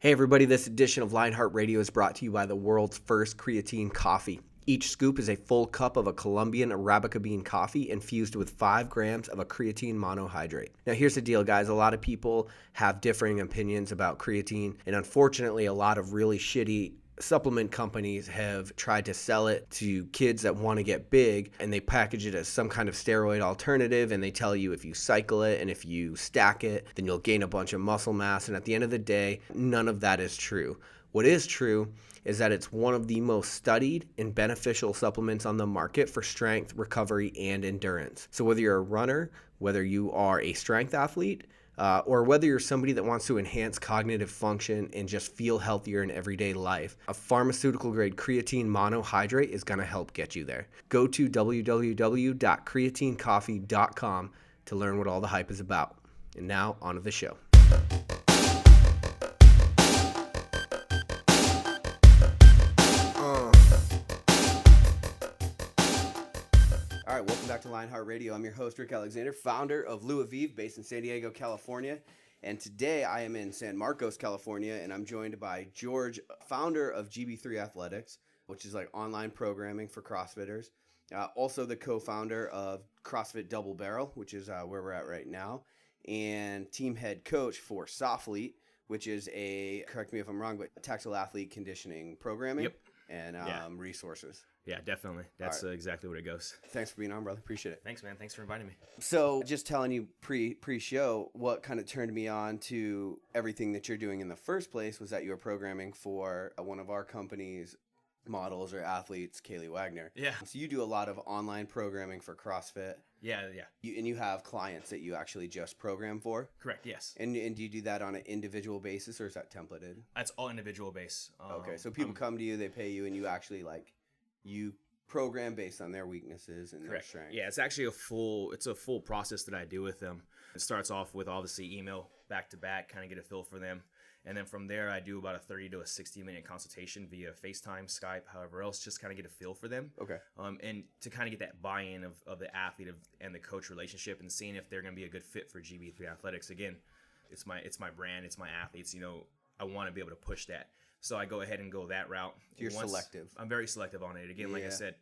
Hey everybody, this edition of Lionheart Radio is brought to you by the world's first creatine coffee. Each scoop is a full cup of a Colombian Arabica bean coffee infused with 5 grams of a creatine monohydrate. Now here's the deal, guys. A lot of people have differing opinions about creatine, and unfortunately a lot of really shitty supplement companies have tried to sell it to kids that want to get big, and they package it as some kind of steroid alternative, and they tell you if you cycle it and if you stack it, then you'll gain a bunch of muscle mass. And at the end of the day, none of that is true. What is true is that it's one of the most studied and beneficial supplements on the market for strength, recovery, and endurance. So whether you're a runner, whether you are a strength athlete, or whether you're somebody that wants to enhance cognitive function and just feel healthier in everyday life, a pharmaceutical-grade creatine monohydrate is going to help get you there. Go to www.creatinecoffee.com to learn what all the hype is about. And now, on to the show. All right, welcome back to Lionheart Radio. I'm your host, Rick Alexander, founder of Lou Aviv, based in San Diego, California. And today I am in San Marcos, California, and I'm joined by George, founder of GB3 Athletics, which is like online programming for CrossFitters. Also the co-founder of CrossFit Double Barrel, which is where we're at right now, and team head coach for SOFlete, which is correct me if I'm wrong, but tactile athlete conditioning programming and resources. Yeah, definitely. That's exactly what it goes. Thanks for being on, brother. Appreciate it. Thanks, man. Thanks for inviting me. So just telling you pre-show, what kind of turned me on to everything that you're doing in the first place was that you were programming for one of our company's models or athletes, Kaylee Wagner. Yeah. So you do a lot of online programming for CrossFit. Yeah. And you have clients that you actually just program for? Correct, yes. And do you do that on an individual basis, or is that templated? That's all individual base. Okay, so people come to you, they pay you, and you actually you program based on their weaknesses and their strengths. Yeah, it's actually a full process that I do with them. It starts off with obviously email back to back, kind of get a feel for them. And then from there, I do about a 30 to a 60-minute consultation via FaceTime, Skype, however else, just kind of get a feel for them. Okay. And to kind of get that buy-in of the athlete and the coach relationship and seeing if they're going to be a good fit for GB3 Athletics. Again, it's my brand, it's my athletes. I want to be able to push that. So I go ahead and go that route. You're selective. I'm very selective on it. Again, like I said,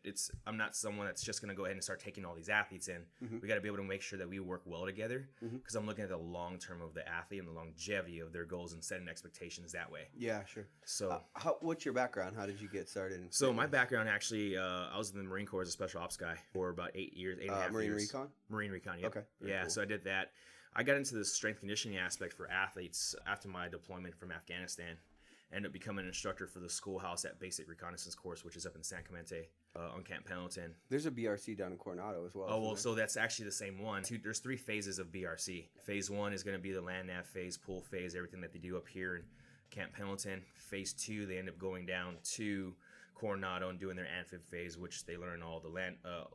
I'm not someone that's just going to go ahead and start taking all these athletes in. Mm-hmm. We got to be able to make sure that we work well together because I'm looking at the long term of the athlete and the longevity of their goals and setting expectations that way. Yeah, sure. So what's your background? How did you get started? So my background actually, I was in the Marine Corps as a special ops guy for about 8 years, 8.5 Marine years. Recon? Marine Recon, yep. Okay. Yeah, cool. So I did that. I got into the strength conditioning aspect for athletes after my deployment from Afghanistan. Ended up becoming an instructor for the schoolhouse at Basic Reconnaissance Course, which is up in San Clemente on Camp Pendleton. There's a BRC down in Coronado as well. Oh, well, so that's actually the same one. There's 3 phases of BRC. Phase 1 is going to be the land nav phase, pool phase, everything that they do up here in Camp Pendleton. Phase 2, they end up going down to Coronado and doing their amphib phase, which they learn all the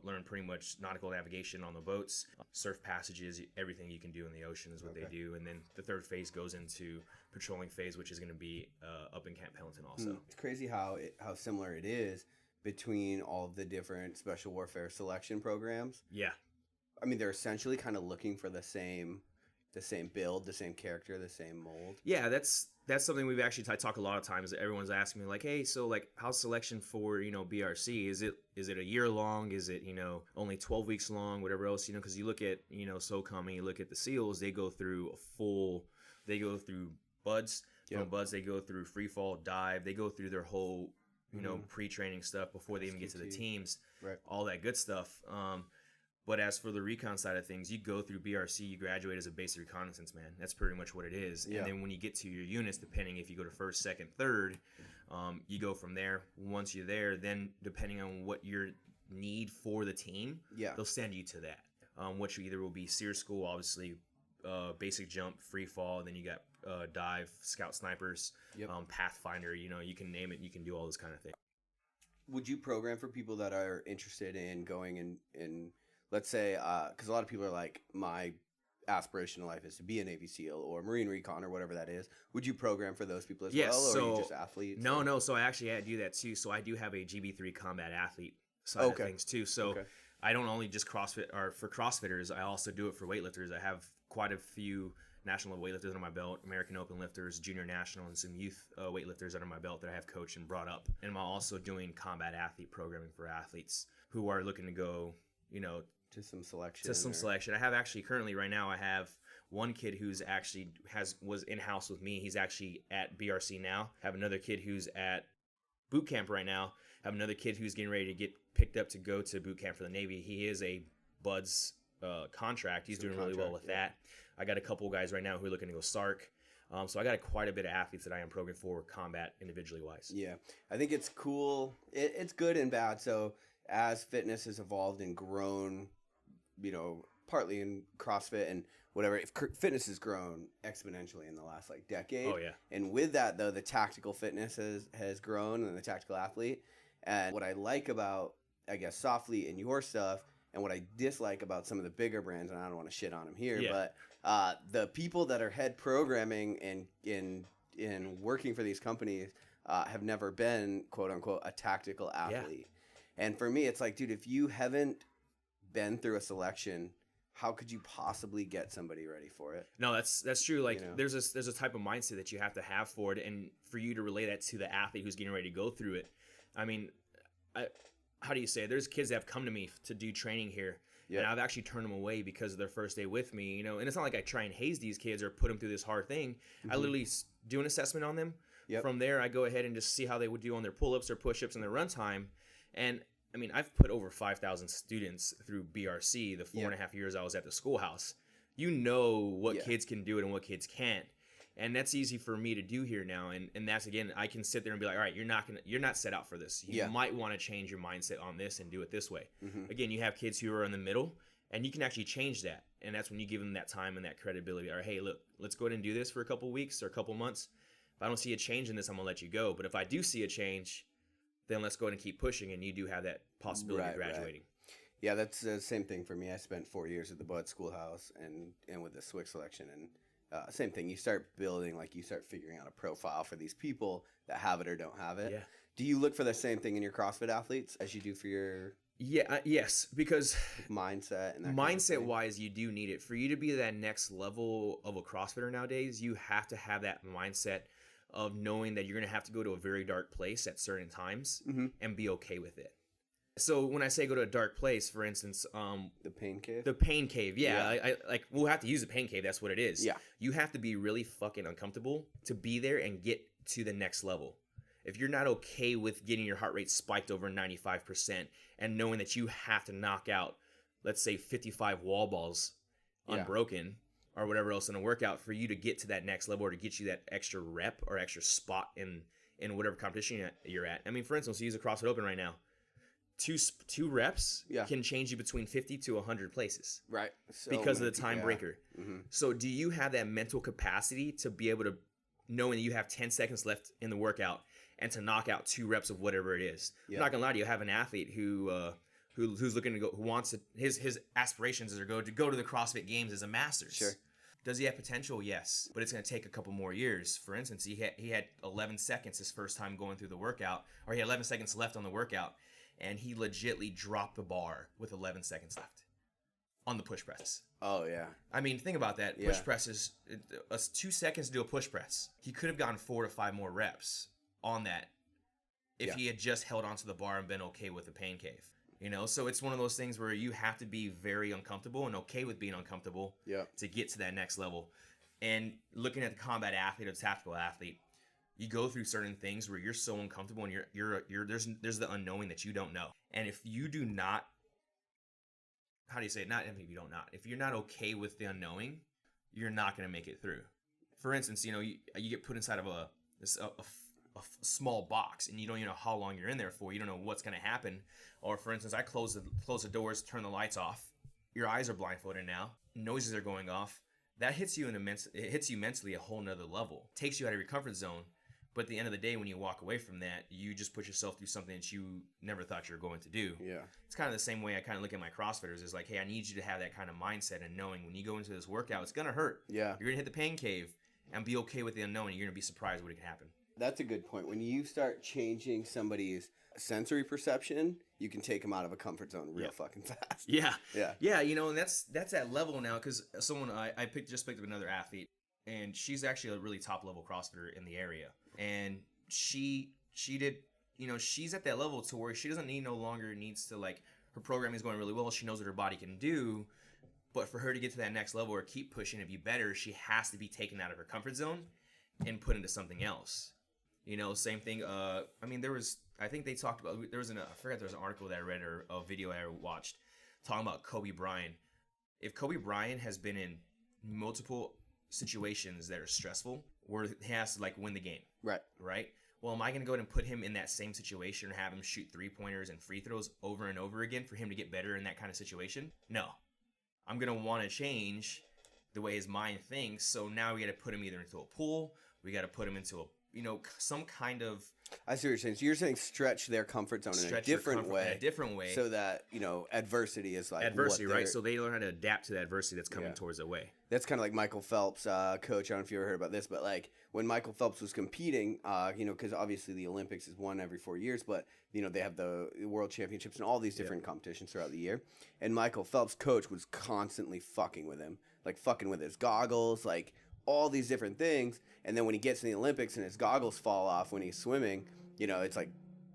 learn pretty much nautical navigation on the boats, surf passages, everything you can do in the ocean is what they do. And then the 3rd phase goes into patrolling phase, which is going to be up in Camp Pendleton also. It's crazy how similar it is between all of the different special warfare selection programs. Yeah. I mean, they're essentially kind of looking for the same build, the same character, the same mold. Yeah, that's something we've actually talk a lot of times. Everyone's asking me hey, so how's selection for BRC? Is it a year long? Is it only 12 weeks long? Whatever else because you look at SOCOM and you look at the SEALs, they go through buds. From buds, they go through free fall, dive. They go through their whole pre-training stuff before they even get to the teams. Right. All that good stuff. But as for the recon side of things, you go through BRC, you graduate as a basic reconnaissance man. That's pretty much what it is. Yeah. And then when you get to your units, depending if you go to 1st, 2nd, 3rd, you go from there. Once you're there, then depending on what your need for the team, they'll send you to that, which either will be SEER school, obviously, basic jump, free fall, and then you got dive, scout snipers, Pathfinder, you can name it, you can do all this kind of thing. Would you program for people that are interested in going in let's say, because a lot of people are like, my aspiration in life is to be a Navy SEAL or Marine Recon or whatever that is. Would you program for those people as well, or are you just athletes? No. So I do that too. So I do have a GB3 combat athlete side of things too. So I don't only just CrossFit or for CrossFitters. I also do it for weightlifters. I have quite a few national weightlifters under my belt, American Open lifters, junior national, and some youth weightlifters under my belt that I have coached and brought up. And I'm also doing combat athlete programming for athletes who are looking to go, to some selection. I have actually currently right now, I have one kid who's actually was in-house with me. He's actually at BRC now. I have another kid who's at boot camp right now. I have another kid who's getting ready to get picked up to go to boot camp for the Navy. He is a BUD/S contract. He's doing really well with that. I got a couple guys right now who are looking to go SARC. So I got quite a bit of athletes that I am programming for combat individually wise. Yeah, I think it's cool. It's good and bad. So as fitness has evolved and grown, partly in CrossFit and whatever, fitness has grown exponentially in the last decade. Oh yeah. And with that though, the tactical fitness has grown, and the tactical athlete. And what I like about, I guess, SOFlete and your stuff, and what I dislike about some of the bigger brands, and I don't want to shit on them here, but the people that are head programming and in working for these companies have never been, quote unquote, a tactical athlete. Yeah. And for me, it's like, dude, if you haven't been through a selection, how could you possibly get somebody ready for it? No, that's true. There's a type of mindset that you have to have for it, and for you to relay that to the athlete who's getting ready to go through it. I mean, how do you say it? There's kids that have come to me to do training here, and I've actually turned them away because of their first day with me. And it's not like I try and haze these kids or put them through this hard thing. Mm-hmm. I literally do an assessment on them. Yep. From there, I go ahead and just see how they would do on their pull-ups or push-ups and their run time. And I mean, I've put over 5,000 students through BRC the 4.5 years I was at the schoolhouse. What kids can do it and what kids can't. And that's easy for me to do here now. And that's, again, I can sit there and be like, all right, you're not set out for this. You might want to change your mindset on this and do it this way. Mm-hmm. Again, you have kids who are in the middle, and you can actually change that. And that's when you give them that time and that credibility. All right, hey, look, let's go ahead and do this for a couple weeks or a couple months. If I don't see a change in this, I'm going to let you go. But if I do see a change, then let's go ahead and keep pushing, and you do have that possibility of graduating. Right. Yeah, that's the same thing for me. I spent 4 years at the BUD schoolhouse and with the SWIC selection, and same thing. You start building, you start figuring out a profile for these people that have it or don't have it. Yeah. Do you look for the same thing in your CrossFit athletes as you do for your yes, because mindset and that mindset-wise, you do need it. For you to be that next level of a CrossFitter nowadays, you have to have that mindset of knowing that you're going to have to go to a very dark place at certain times and be okay with it. So when I say go to a dark place, for instance, the pain cave. The pain cave, I we'll have to use the pain cave. That's what it is. Yeah, you have to be really fucking uncomfortable to be there and get to the next level. If you're not okay with getting your heart rate spiked over 95% and knowing that you have to knock out, let's say 55 wall balls unbroken or whatever else in a workout for you to get to that next level or to get you that extra rep or extra spot in whatever competition you're at. I mean, for instance, use a CrossFit Open right now. Two reps can change you between 50 to 100 places. Right. Because of the time breaker. Mm-hmm. So do you have that mental capacity to be able to, knowing that you have 10 seconds left in the workout and to knock out 2 reps of whatever it is? I'm not going to lie to you. I have an athlete who's looking to go, who wants to, his aspirations is to go to the CrossFit Games as a Masters. Sure. Does he have potential? Yes, but it's going to take a couple more years. For instance, he had 11 seconds his first time going through the workout, or he had 11 seconds left on the workout, and he legitly dropped the bar with 11 seconds left on the push press. Oh, yeah. I mean, think about that. Push presses, 2 seconds to do a push press. He could have gotten 4 to 5 more reps on that if he had just held onto the bar and been okay with the pain cave. So it's one of those things where you have to be very uncomfortable and okay with being uncomfortable to get to that next level. And looking at the combat athlete or the tactical athlete, you go through certain things where you're so uncomfortable and you're there's the unknowing that you don't know. And if you do not, how do you say it? If you're not okay with the unknowing, you're not going to make it through. For instance, you get put inside of a small box and you don't even know how long you're in there for. You don't know what's going to happen. Or for instance, I close the doors, turn the lights off. Your eyes are blindfolded now. Noises are going off. That hits you it hits you mentally a whole nother level. Takes you out of your comfort zone. But at the end of the day, when you walk away from that, you just put yourself through something that you never thought you were going to do. Yeah. It's kind of the same way I kind of look at my CrossFitters is like, hey, I need you to have that kind of mindset and knowing when you go into this workout, it's going to hurt. Yeah. You're going to hit the pain cave and be okay with the unknown. And you're going to be surprised what can happen. That's a good point. When you start changing somebody's sensory perception, you can take them out of a comfort zone real fucking fast. Yeah. Yeah. Yeah, you know, and that's that level now, because someone I just picked up another athlete, and she's actually a really top level CrossFitter in the area. And she did, you know, she's at that level to where she doesn't no longer needs to, like, her programming is going really well. She knows what her body can do. But for her to get to that next level or keep pushing and be better, she has to be taken out of her comfort zone and put into something else. You know, same thing. I mean, I think they talked about, I forgot there was an article that I read or a video I watched talking about Kobe Bryant. If Kobe Bryant has been in multiple situations that are stressful where he has to, like, win the game. Right? Well, am I going to go ahead and put him in that same situation or have him shoot 3-pointers and free throws over and over again for him to get better in that kind of situation? No. I'm going to want to change the way his mind thinks. So now we got to put him either into a pool. We got to put him into some kind of... I see what you're saying. So you're saying stretch their comfort zone in a different way. So that, adversity is like... Adversity, right? So they learn how to adapt to the adversity that's coming towards their way. That's kind of like Michael Phelps, coach. I don't know if you ever heard about this, but like when Michael Phelps was competing, because obviously the Olympics is one every 4 years, but, they have the World Championships and all these different competitions throughout the year. And Michael Phelps' coach was constantly fucking with him, like fucking with his goggles, like all these different things. And then when he gets in the Olympics and his goggles fall off when he's swimming, it's like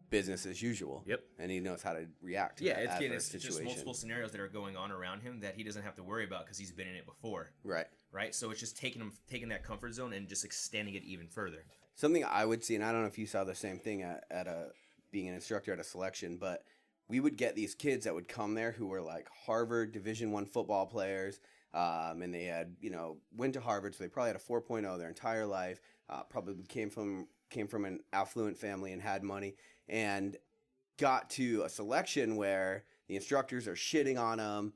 business as usual. Yep. And he knows how to react to that adverse situation. Just multiple scenarios that are going on around him that he doesn't have to worry about because he's been in it before. Right. So it's just taking that comfort zone and just extending it even further. Something I would see, and I don't know if you saw the same thing at being an instructor at a selection, but we would get these kids that would come there who were like Harvard Division I football players, and they had, went to Harvard, so they probably had a 4.0 their entire life, probably came from an affluent family and had money, and got to a selection where the instructors are shitting on them.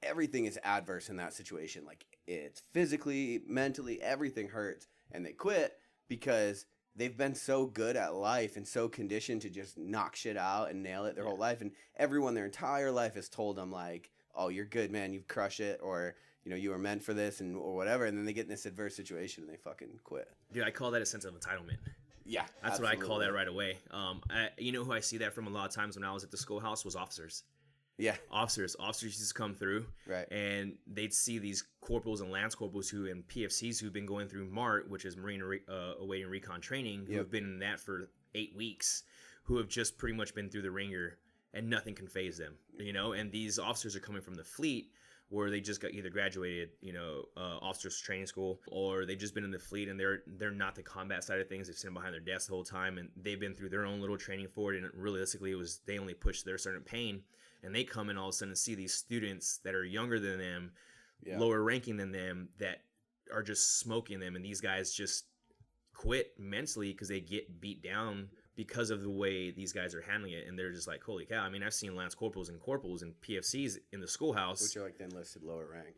Everything is adverse in that situation. Like, it's physically, mentally, everything hurts, and they quit because they've been so good at life and so conditioned to just knock shit out and nail it their whole life. And everyone their entire life has told them, like, oh, you're good, man, you've crushed it, or, you were meant for this, or whatever. And then they get in this adverse situation and they fucking quit. Dude, I call that a sense of entitlement. Yeah, that's absolutely what I call that right away. Who I see that from a lot of times when I was at the schoolhouse was officers. Yeah. Officers used to come through. Right. And they'd see these corporals and lance corporals and PFCs who've been going through MART, which is Marine Awaiting Recon Training, who have been in that for 8 weeks, who have just pretty much been through the ringer and nothing can phase them, and these officers are coming from the fleet where they just got either graduated, officers training school, or they've just been in the fleet and they're not the combat side of things. They've sitting behind their desk the whole time and they've been through their own little training for it. And realistically, it was they only pushed their certain pain, and they come in all of a sudden and see these students that are younger than them, lower ranking than them, that are just smoking them, and these guys just quit mentally because they get beat down because of the way these guys are handling it. And they're just like, holy cow. I mean, I've seen lance corporals and PFCs in the schoolhouse, which are like the enlisted lower rank,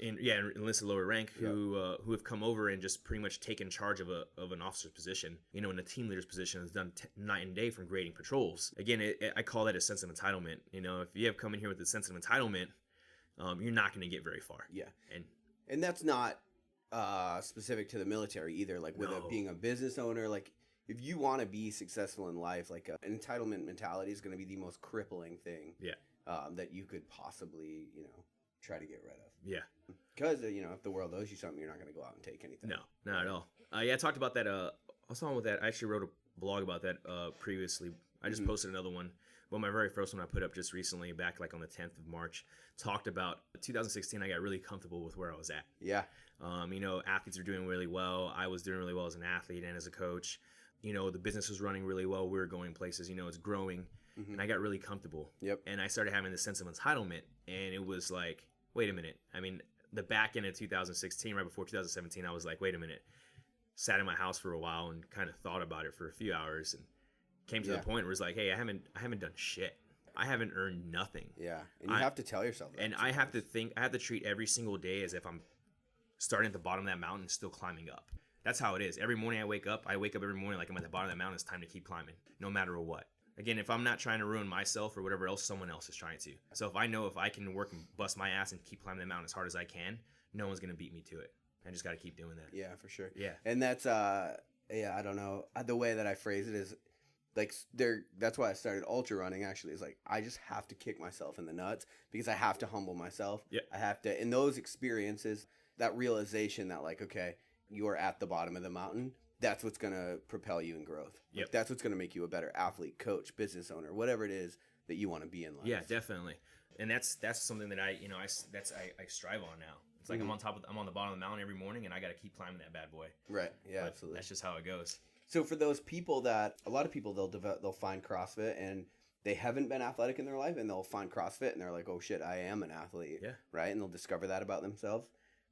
enlisted lower rank, who have come over and just pretty much taken charge of an officer's position, in a team leader's position, has done night and day from grading patrols. Again, I call that a sense of entitlement. If you have come in here with a sense of entitlement, you're not going to get very far. Yeah. And that's not specific to the military either. Like with being a business owner, like if you want to be successful in life, like an entitlement mentality is going to be the most crippling thing that you could possibly, try to get rid of. Yeah. Because, if the world owes you something, you're not going to go out and take anything. No, not at all. I talked about that. I was talking with that. I actually wrote a blog about that previously. I just posted another one. But my very first one I put up just recently, back like on the 10th of March, talked about 2016. I got really comfortable with where I was at. Yeah. Athletes are doing really well. I was doing really well as an athlete and as a coach. The business was running really well. We were going places. It's growing. And I got really comfortable. Yep. And I started having this sense of entitlement. And it was like, wait a minute. I mean, the back end of 2016, right before 2017, I was like, wait a minute. Sat in my house for a while and kind of thought about it for a few hours and came to the point where it was like, hey, I haven't done shit. I haven't earned nothing. Yeah. And you have to tell yourself that. And I have to treat every single day as if I'm starting at the bottom of that mountain and still climbing up. That's how it is. Every morning I wake up every morning like I'm at the bottom of that mountain. It's time to keep climbing, no matter what. Again, if I'm not trying to ruin myself or whatever else, someone else is trying to. So if I know if I can work and bust my ass and keep climbing the mountain as hard as I can, no one's going to beat me to it. I just got to keep doing that. Yeah, for sure. Yeah. And that's, Yeah, I don't know. The way that I phrase it is like that's why I started ultra running actually, is like I just have to kick myself in the nuts because I have to humble myself. Yeah. I have to, in those experiences, that realization that like, okay, you are at the bottom of the mountain. That's what's going to propel you in growth. Yep. Like, that's what's going to make you a better athlete, coach, business owner, whatever it is that you want to be in life. Yeah, definitely. And that's something that I strive on now. It's like I'm on the bottom of the mountain every morning, and I got to keep climbing that bad boy. Right. Yeah, but absolutely. That's just how it goes. So for those people that, a lot of people, they'll find CrossFit and they haven't been athletic in their life, and they'll find CrossFit and they're like, oh shit, I am an athlete. Yeah. Right. And they'll discover that about themselves.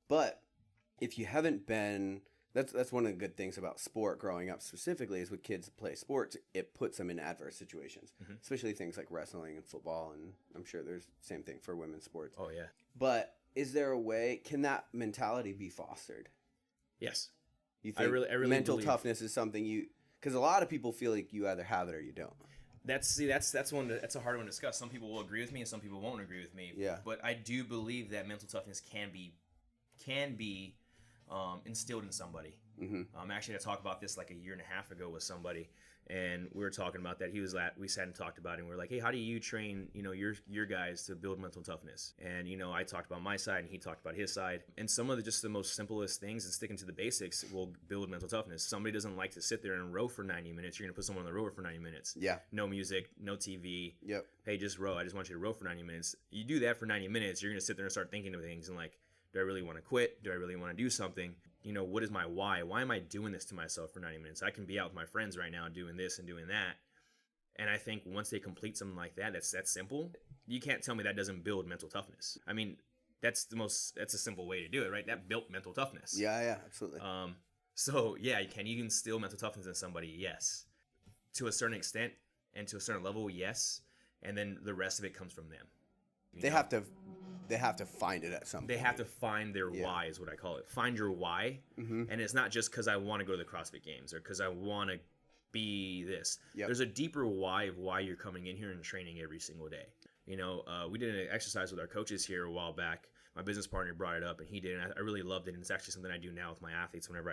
But if you haven't been, that's one of the good things about sport growing up specifically, is with kids that play sports, it puts them in adverse situations, especially things like wrestling and football. And I'm sure there's the same thing for women's sports. Oh yeah. But is there a way, can that mentality be fostered? Yes. You think I really mental believe. toughness is something because a lot of people feel like you either have it or you don't. That's a hard one to discuss. Some people will agree with me and some people won't agree with me. Yeah. But I do believe that mental toughness can be instilled in somebody. Actually, I talked about this like a year and a half ago with somebody, and we were talking about that. We sat and talked about it, and we were like, hey, how do you train, your guys to build mental toughness? And, I talked about my side and he talked about his side. And some of the most simplest things and sticking to the basics will build mental toughness. Somebody doesn't like to sit there and row for 90 minutes. You're going to put someone on the rower for 90 minutes. Yeah. No music, no TV. Yep. Hey, just row. I just want you to row for 90 minutes. You do that for 90 minutes, you're going to sit there and start thinking of things and like, do I really want to quit? Do I really want to do something? What is my why? Why am I doing this to myself for 90 minutes? I can be out with my friends right now doing this and doing that. And I think once they complete something like that, that's simple. You can't tell me that doesn't build mental toughness. I mean, that's a simple way to do it, right? That built mental toughness. Yeah, absolutely. So yeah, can you instill mental toughness in somebody? Yes. To a certain extent and to a certain level, yes. And then the rest of it comes from them. They have to find it at some point. They have to find their why, is what I call it. Find your why. And it's not just because I want to go to the CrossFit Games or because I want to be this. Yep. There's a deeper why of why you're coming in here and training every single day. We did an exercise with our coaches here a while back. My business partner brought it up, and he did, and I really loved it. And it's actually something I do now with my athletes whenever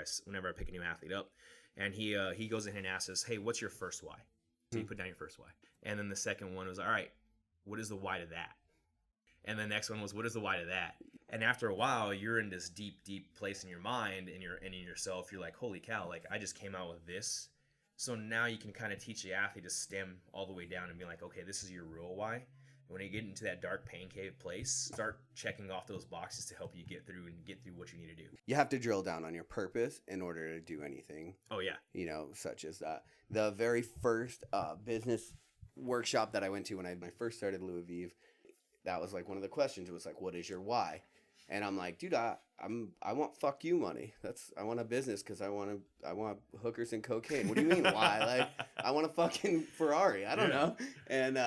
I pick a new athlete up. And he goes in and asks us, hey, what's your first why? So you put down your first why. And then the second one was, all right, what is the why to that? And the next one was, what is the why to that? And after a while, you're in this deep, deep place in your mind and in yourself. You're like, holy cow, like I just came out with this. So now you can kind of teach the athlete to stem all the way down and be like, okay, this is your real why. When you get into that dark pain cave place, start checking off those boxes to help you get through what you need to do. You have to drill down on your purpose in order to do anything. Oh, yeah. Such as that. The very first business workshop that I went to when I first started Louis Vive, that was like one of the questions. It was like, what is your why? And I'm like, dude, I want fuck you money. I want a business because I want hookers and cocaine. What do you mean why? Like, I want a fucking Ferrari. I don't know. And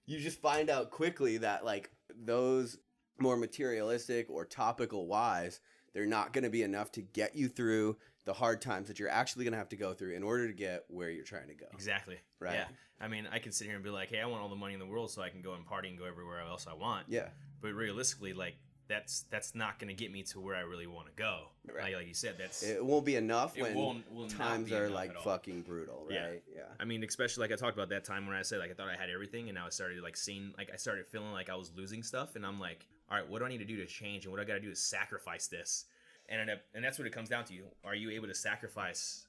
you just find out quickly that like those more materialistic or topical whys, they're not going to be enough to get you through the hard times that you're actually going to have to go through in order to get where you're trying to go. Exactly. Right. Yeah. I mean, I can sit here and be like, hey, I want all the money in the world so I can go and party and go everywhere else I want. Yeah. But realistically, like, that's not going to get me to where I really want to go. Right. Like you said, it won't be enough when will times are like fucking brutal, right? Yeah. I mean, especially like I talked about that time when I said like I thought I had everything, and now I started like seeing, like I started feeling like I was losing stuff, and I'm like, all right, what do I need to do to change, and what I got to do is sacrifice this, and that's what it comes down to. Are you able to sacrifice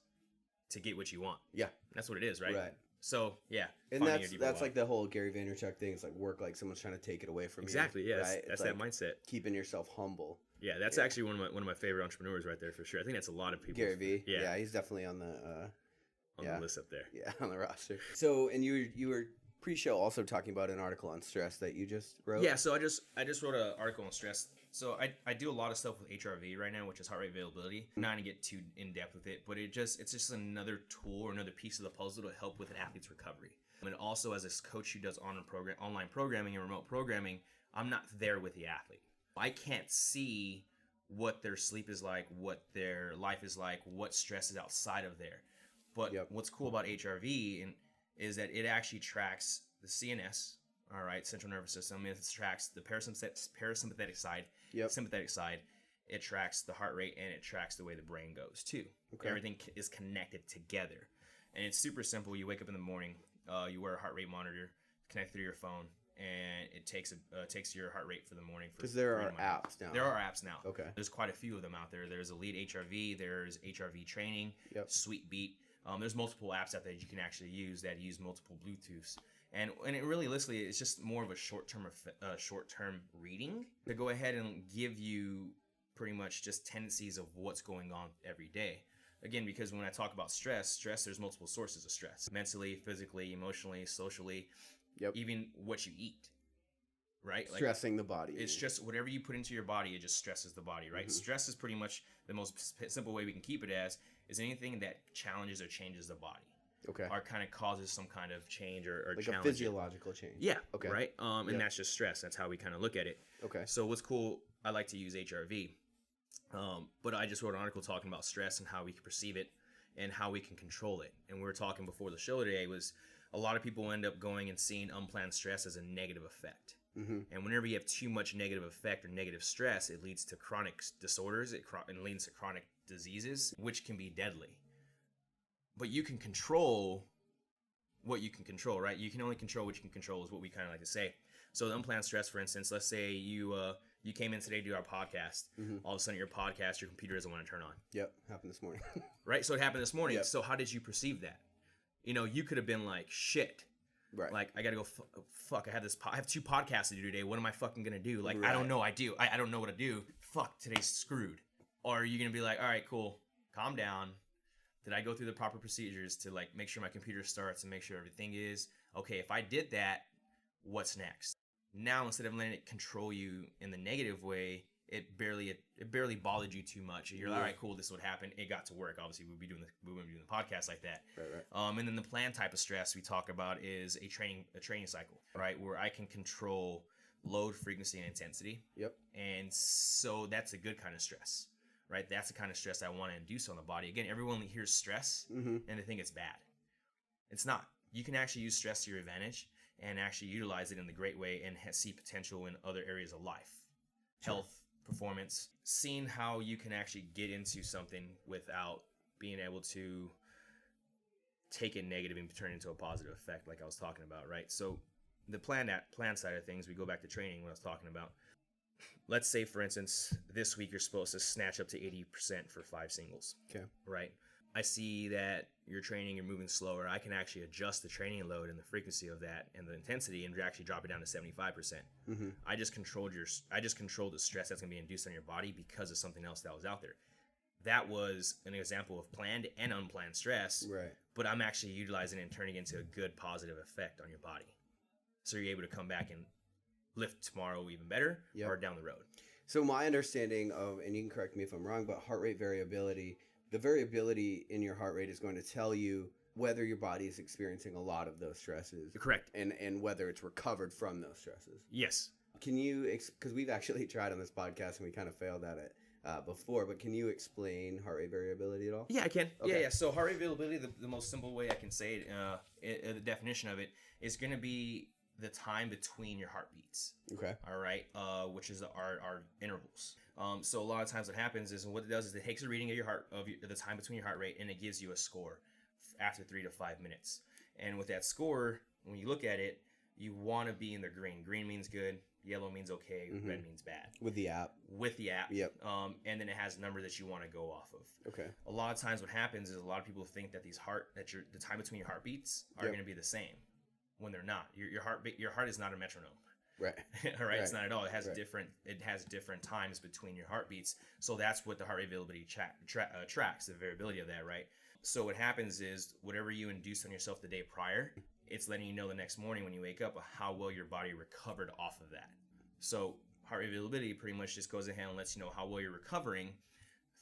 to get what you want? Yeah, that's what it is, right? Right. So yeah, and that's like the whole Gary Vaynerchuk thing. It's like work like someone's trying to take it away from you. Exactly. Yeah. Right? That's like that mindset. Keeping yourself humble. Yeah, that's actually one of my favorite entrepreneurs right there for sure. I think that's a lot of people. Gary V. Yeah, he's definitely on the list up there. Yeah, on the roster. So, and you were pre-show also talking about an article on stress that you just wrote. Yeah, so I just wrote an article on stress. So I do a lot of stuff with HRV right now, which is heart rate variability. I'm not gonna get too in depth with it, but it's just another tool or another piece of the puzzle to help with an athlete's recovery. And also, as a coach who does online programming and remote programming, I'm not there with the athlete. I can't see what their sleep is like, what their life is like, what stress is outside of there. But what's cool about HRV is that it actually tracks the CNS, all right, central nervous system. It tracks the parasympathetic side, sympathetic side, it tracks the heart rate, and it tracks the way the brain goes too. Okay. Everything is connected together. And it's super simple. You wake up in the morning, you wear a heart rate monitor, connect through your phone, and it takes your heart rate for the morning. Because there are apps now. There are apps now. Okay. There's quite a few of them out there. There's Elite HRV. There's HRV Training. Yep. Sweet Beat. There's multiple apps out there that you can actually use that use multiple Bluetooths. And it really, literally, it's just more of a short-term reading to go ahead and give you pretty much just tendencies of what's going on every day. Again, because when I talk about stress, there's multiple sources of stress. Mentally, physically, emotionally, socially, even what you eat, right? Stressing the body. It's just whatever you put into your body, it just stresses the body, right? Mm-hmm. Stress is pretty much the most simple way we can keep it is anything that challenges or changes the body. Okay. Or kind of causes some kind of change or like challenge. A physiological change. Yeah. Okay. Right? And that's just stress. That's how we kind of look at it. Okay. So what's cool, I like to use HRV. But I just wrote an article talking about stress and how we can perceive it and how we can control it. And we were talking before the show today was a lot of people end up going and seeing unplanned stress as a negative effect. Mm-hmm. And whenever you have too much negative effect or negative stress, it leads to chronic disorders. It leads to chronic diseases, which can be deadly. But you can control what you can control, right? You can only control what you can control is what we kind of like to say. So the unplanned stress, for instance, let's say you came in today to do our podcast. Mm-hmm. All of a sudden your podcast, your computer doesn't want to turn on. Yep, happened this morning. Right? So it happened this morning. Yep. So how did you perceive that? You could have been like, shit. Right. Like, I got to go, fuck, I have 2 podcasts to do today. What am I fucking going to do? Like, right. I don't know. I don't know what to do. Fuck, today's screwed. Or are you going to be like, all right, cool. Calm down. Did I go through the proper procedures to like make sure my computer starts and make sure everything is okay? If I did that, what's next? Now, instead of letting it control you in the negative way, it barely bothered you too much. You're like, all right, cool, this is what happened. It got to work. Obviously, we wouldn't be doing the podcast like that. Right. And then the planned type of stress we talk about is a training cycle, right? Where I can control load, frequency, and intensity. Yep. And so that's a good kind of stress, right? That's the kind of stress I want to induce on the body. Again, everyone hears stress and they think it's bad. It's not. You can actually use stress to your advantage and actually utilize it in the great way and see potential in other areas of life, health, performance, seeing how you can actually get into something without being able to take it negative and turn it into a positive effect, like I was talking about, right? So the plan side of things, we go back to training, what I was talking about. Let's say, for instance, this week you're supposed to snatch up to 80% for 5 singles. Okay. Right? I see that you're training, you're moving slower. I can actually adjust the training load and the frequency of that and the intensity and actually drop it down to 75%. Mm-hmm. I just controlled the stress that's going to be induced on your body because of something else that was out there. That was an example of planned and unplanned stress. Right. But I'm actually utilizing it and turning it into a good positive effect on your body. So you're able to come back and lift tomorrow even better or down the road. So my understanding of, and you can correct me if I'm wrong, but heart rate variability, the variability in your heart rate is going to tell you whether your body is experiencing a lot of those stresses. Correct. And whether it's recovered from those stresses. Yes. Can you, because we've actually tried on this podcast and we kind of failed at it before, but can you explain heart rate variability at all? Yeah, I can. Okay. Yeah. So heart rate variability, the most simple way I can say it, the definition of it is going to be the time between your heartbeats. Okay. All right. Which is our intervals. So a lot of times what happens is, what it does is it takes a reading of the time between your heart rate, and it gives you a score after 3 to 5 minutes. And with that score, when you look at it, you want to be in the green. Green means good. Yellow means okay. Mm-hmm. Red means bad. With the app. Yep. And then it has a number that you want to go off of. Okay. A lot of times what happens is a lot of people think that the time between your heartbeats are going to be the same, when they're not. Your heart is not a metronome. Right. All right. It's not at all. It has different times between your heartbeats. So that's what the heart rate variability tracks, the variability of that, right? So what happens is whatever you induce on yourself the day prior, it's letting you know the next morning when you wake up how well your body recovered off of that. So heart rate variability pretty much just goes ahead and lets you know how well you're recovering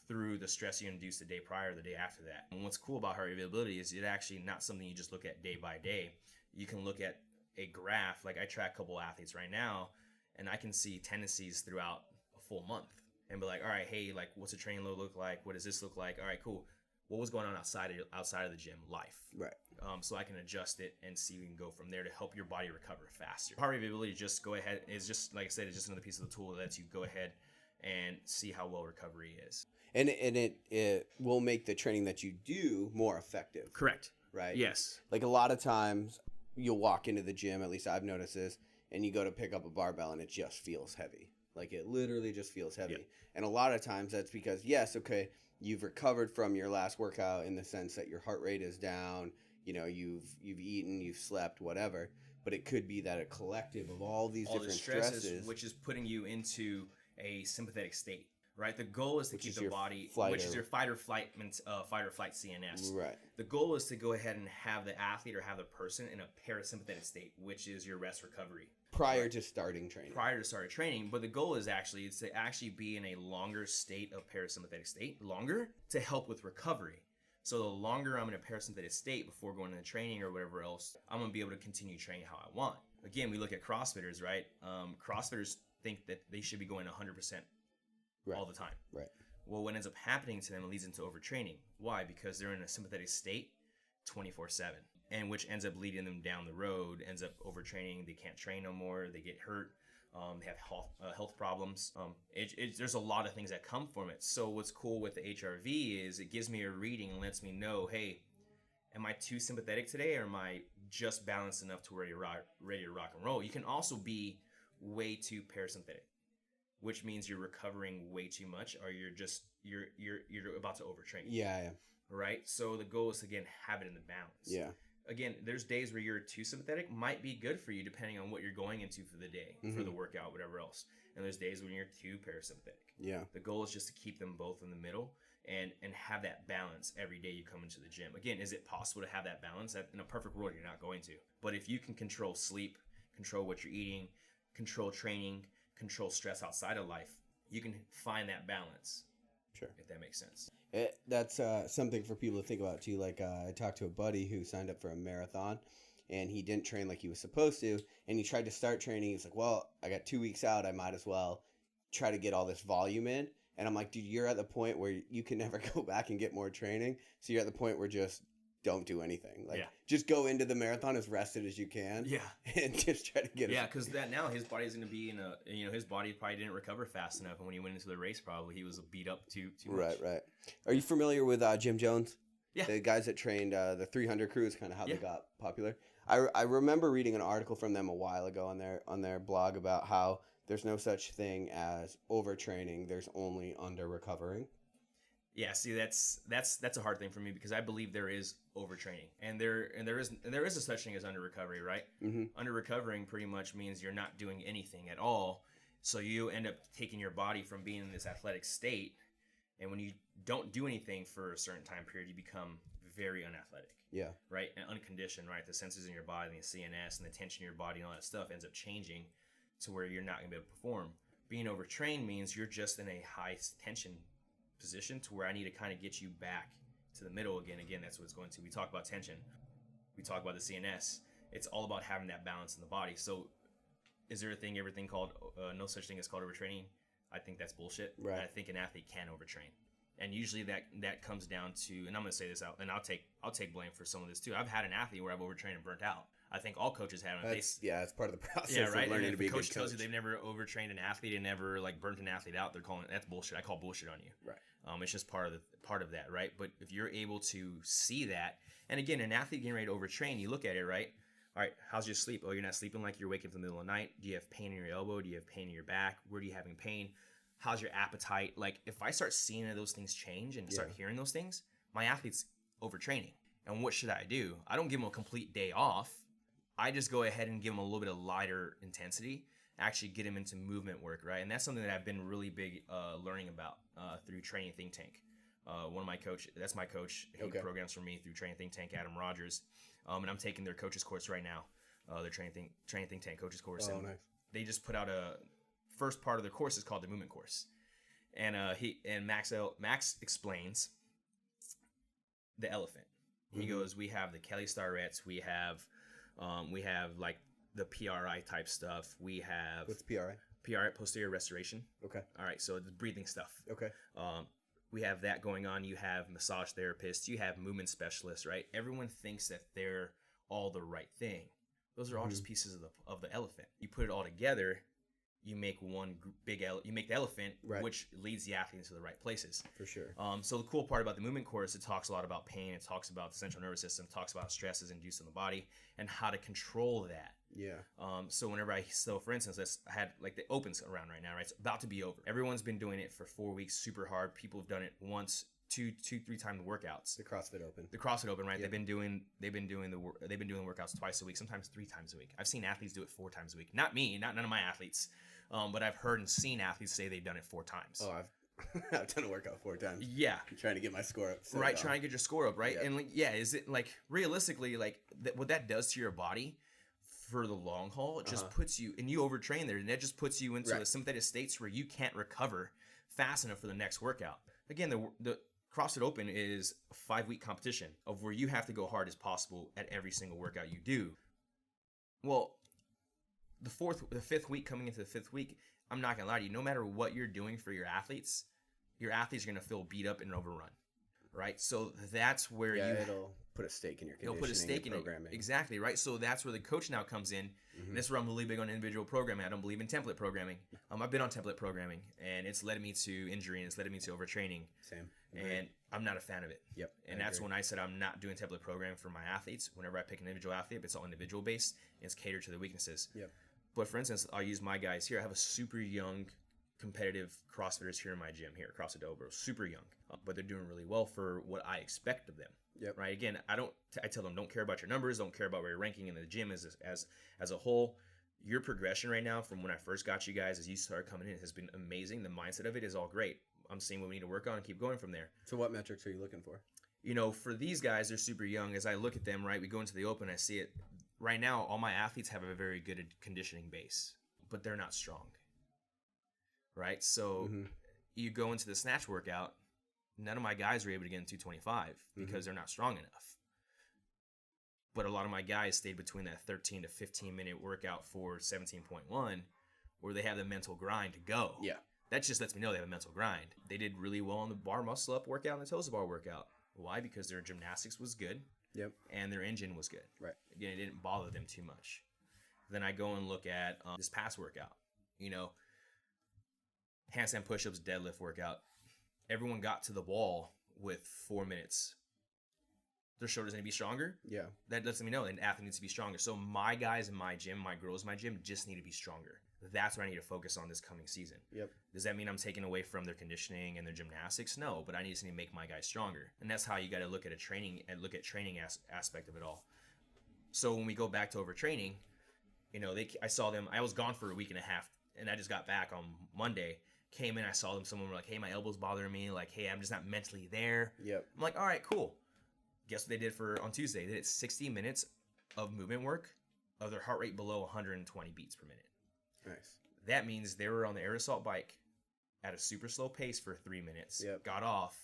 through the stress you induced the day prior or the day after that. And what's cool about heart rate variability is it actually not something you just look at day by day. You can look at a graph. Like I track a couple athletes right now, and I can see tendencies throughout a full month and be like, all right, hey, like what's the training load look like? What does this look like? All right, cool. What was going on outside of the gym? Life. Right. So I can adjust it and see we can go from there to help your body recover faster. Heart rate variability is just like I said, it's just another piece of the tool that lets you go ahead and see how well recovery is. And it will make the training that you do more effective. Correct. Right? Yes. Like a lot of times you'll walk into the gym, at least I've noticed this, and you go to pick up a barbell and it just feels heavy. Like it literally just feels heavy. Yep. And a lot of times that's because, yes, okay, you've recovered from your last workout in the sense that your heart rate is down, you know, you've eaten, you've slept, whatever. But it could be that a collective of all these different stresses, which is putting you into a sympathetic state, right? The goal is to keep the body, which is your fight or flight CNS. Right. The goal is to go ahead and have the athlete or have the person in a parasympathetic state, which is your rest recovery. Prior to starting training. But the goal is to actually be in a longer state of parasympathetic state, longer to help with recovery. So the longer I'm in a parasympathetic state before going into training or whatever else, I'm going to be able to continue training how I want. Again, we look at CrossFitters, right? CrossFitters think that they should be going 100% all the time. Right. Well, what ends up happening to them, it leads into overtraining. Why? Because they're in a sympathetic state 24/7, and which ends up leading them down the road, ends up overtraining. They can't train no more. They get hurt. They have health problems. There's a lot of things that come from it. So what's cool with the HRV is it gives me a reading and lets me know, hey, am I too sympathetic today, or am I just balanced enough to where you're ready to rock and roll? You can also be way too parasympathetic, which means you're recovering way too much, or you're about to overtrain. Yeah. Right? So the goal is to, again, have it in the balance. Yeah. Again, there's days where you're too sympathetic, might be good for you depending on what you're going into for the day, for the workout, whatever else. And there's days when you're too parasympathetic. Yeah. The goal is just to keep them both in the middle and have that balance every day you come into the gym. Again, is it possible to have that balance? In a perfect world, you're not going to. But if you can control sleep, control what you're eating, control training, control stress outside of life, you can find that balance. Sure. If that makes sense. That's something for people to think about too. Like I talked to a buddy who signed up for a marathon, and he didn't train like he was supposed to, and he tried to start training. He's like, well, I got 2 weeks out, I might as well try to get all this volume in. And I'm like, dude, you're at the point where you can never go back and get more training. So you're at the point where just don't do anything. Like, just go into the marathon as rested as you can. Yeah. And just try to get it. Yeah, because now his body's going to be his body probably didn't recover fast enough. And when he went into the race, probably he was beat up too much. Right. Are you familiar with Jim Jones? Yeah. The guys that trained the 300 crew is kind of how they got popular. I remember reading an article from them a while ago on their blog about how there's no such thing as overtraining. There's only under recovering. Yeah, see, that's a hard thing for me because I believe there is overtraining, and there is a such thing as under recovery, right? Mm-hmm. Under recovering pretty much means you're not doing anything at all, so you end up taking your body from being in this athletic state, and when you don't do anything for a certain time period, you become very unathletic. Yeah. Right, and unconditioned, right? The sensors in your body, the CNS, and the tension in your body, and all that stuff ends up changing to where you're not going to be able to perform. Being overtrained means you're just in a high tension position to where I need to kind of get you back to the middle again. That's what it's going to. We talk about tension. We talk about the CNS. It's all about having that balance in the body. So is there everything called, no such thing as called overtraining? I think that's bullshit. Right. I think an athlete can overtrain. And usually that comes down to, and I'm going to say this out, and I'll take blame for some of this too. I've had an athlete where I've overtrained and burnt out. I think all coaches have. It's part of the process. Yeah, right. Of learning to be a good coach tells you they've never overtrained an athlete and never burnt an athlete out. They're calling that's bullshit. I call bullshit on you. Right. It's just part of that, right? But if you're able to see that, and again, an athlete getting ready to overtrain, you look at it, right? All right, how's your sleep? Oh, you're not sleeping like you're waking up in the middle of the night. Do you have pain in your elbow? Do you have pain in your back? Where do you having pain? How's your appetite? Like, if I start seeing those things change and start hearing those things, my athlete's overtraining. And what should I do? I don't give them a complete day off. I just go ahead and give them a little bit of lighter intensity, actually get them into movement work, right? And that's something that I've been really big learning about through Training Think Tank. One of my that's my coach. He programs for me through Training Think Tank, Adam Rogers. And I'm taking their coaches course right now, their Training Think Tank coaches course. Oh, nice. They just put out first part of their course is called the movement course. And Max explains the elephant. He goes, we have the Kelly Starretts, we have like the PRI type stuff. We have what's PRI? PRI, posterior restoration. Okay. All right, so the breathing stuff. Okay. We have that going on. You have massage therapists. You have movement specialists, right? Everyone thinks that they're all the right thing. Those are all just pieces of the elephant. You put it all together, you make you make the elephant, right. which leads the athlete into the right places. For sure. So the cool part about the movement course, it talks a lot about pain. It talks about the central nervous system. It talks about stresses induced in the body and how to control that. Yeah. So for instance, I had like the Opens around right now, right? It's about to be over. Everyone's been doing it for 4 weeks, super hard. People have done it once, 2, 3 times workouts. The CrossFit Open. The CrossFit Open, right? Yep. They've been doing workouts twice a week, sometimes 3 times a week. I've seen athletes do it 4 times a week. Not me, none of my athletes, but I've heard and seen athletes say they've done it 4 times. Oh, I've done a workout 4 times. Yeah, I'm trying to get my score up. So right, trying to get your score up, right? Yep. And like, yeah, is it like realistically, like what that does to your body for the long haul? It just puts you, and you overtrain there, and that just puts you into the sympathetic states where you can't recover fast enough for the next workout. Again, the CrossFit Open is a 5-week competition of where you have to go hard as possible at every single workout you do. Well, the 5th week, coming into the 5th week, I'm not gonna lie to you, no matter what you're doing for your athletes are gonna feel beat up and overrun, right? So that's where it'll put a stake in your conditioning. It'll put a stake in programming. Exactly, right? So that's where the coach now comes in. And this is where I'm really big on individual programming. I don't believe in template programming. I've been on template programming, and it's led me to injury, and it's led me to overtraining. Same. And I'm not a fan of it. Yep. And that's when I said I'm not doing template programming for my athletes. Whenever I pick an individual athlete, it's all individual based, and it's catered to their weaknesses. Yep. But for instance, I'll use my guys here. I have a super young competitive CrossFitters here in my gym here, CrossFit Double Barrel, super young, but they're doing really well for what I expect of them. Yep. Right. Again, I tell them, don't care about your numbers, don't care about where you're ranking in the gym as a whole. Your progression right now from when I first got you guys as you started coming in has been amazing. The mindset of it is all great. I'm seeing what we need to work on and keep going from there. So what metrics are you looking for? For these guys, they're super young. As I look at them, right, we go into the Open, I see it. Right now, all my athletes have a very good conditioning base, but they're not strong. Right? So you go into the snatch workout, none of my guys are able to get in 225 because they're not strong enough. But a lot of my guys stayed between that 13 to 15 minute workout for 17.1 where they have the mental grind to go. Yeah. That just lets me know they have a mental grind. They did really well on the bar muscle up workout and the toes bar workout. Why? Because their gymnastics was good. Yep. And their engine was good. Right. Again, it didn't bother them too much. Then I go and look at this past workout. Handstand push-ups, deadlift workout. Everyone got to the wall with 4 minutes. Their shoulders need to be stronger. Yeah. That lets me know an athlete needs to be stronger. So my guys in my gym, my girls in my gym, just need to be stronger. That's what I need to focus on this coming season. Yep. Does that mean I'm taking away from their conditioning and their gymnastics? No, but I need to make my guys stronger. And that's how you got to look at training aspect of it all. So when we go back to overtraining, I saw them. I was gone for a week and a half, and I just got back on Monday. Came in, I saw them. Someone were like, "Hey, my elbow's bothering me." Like, "Hey, I'm just not mentally there." Yep. I'm like, "All right, cool." Guess what they did on Tuesday? They did 60 minutes of movement work of their heart rate below 120 beats per minute. Nice. That means they were on the air assault bike at a super slow pace for 3 minutes. Yep. Got off,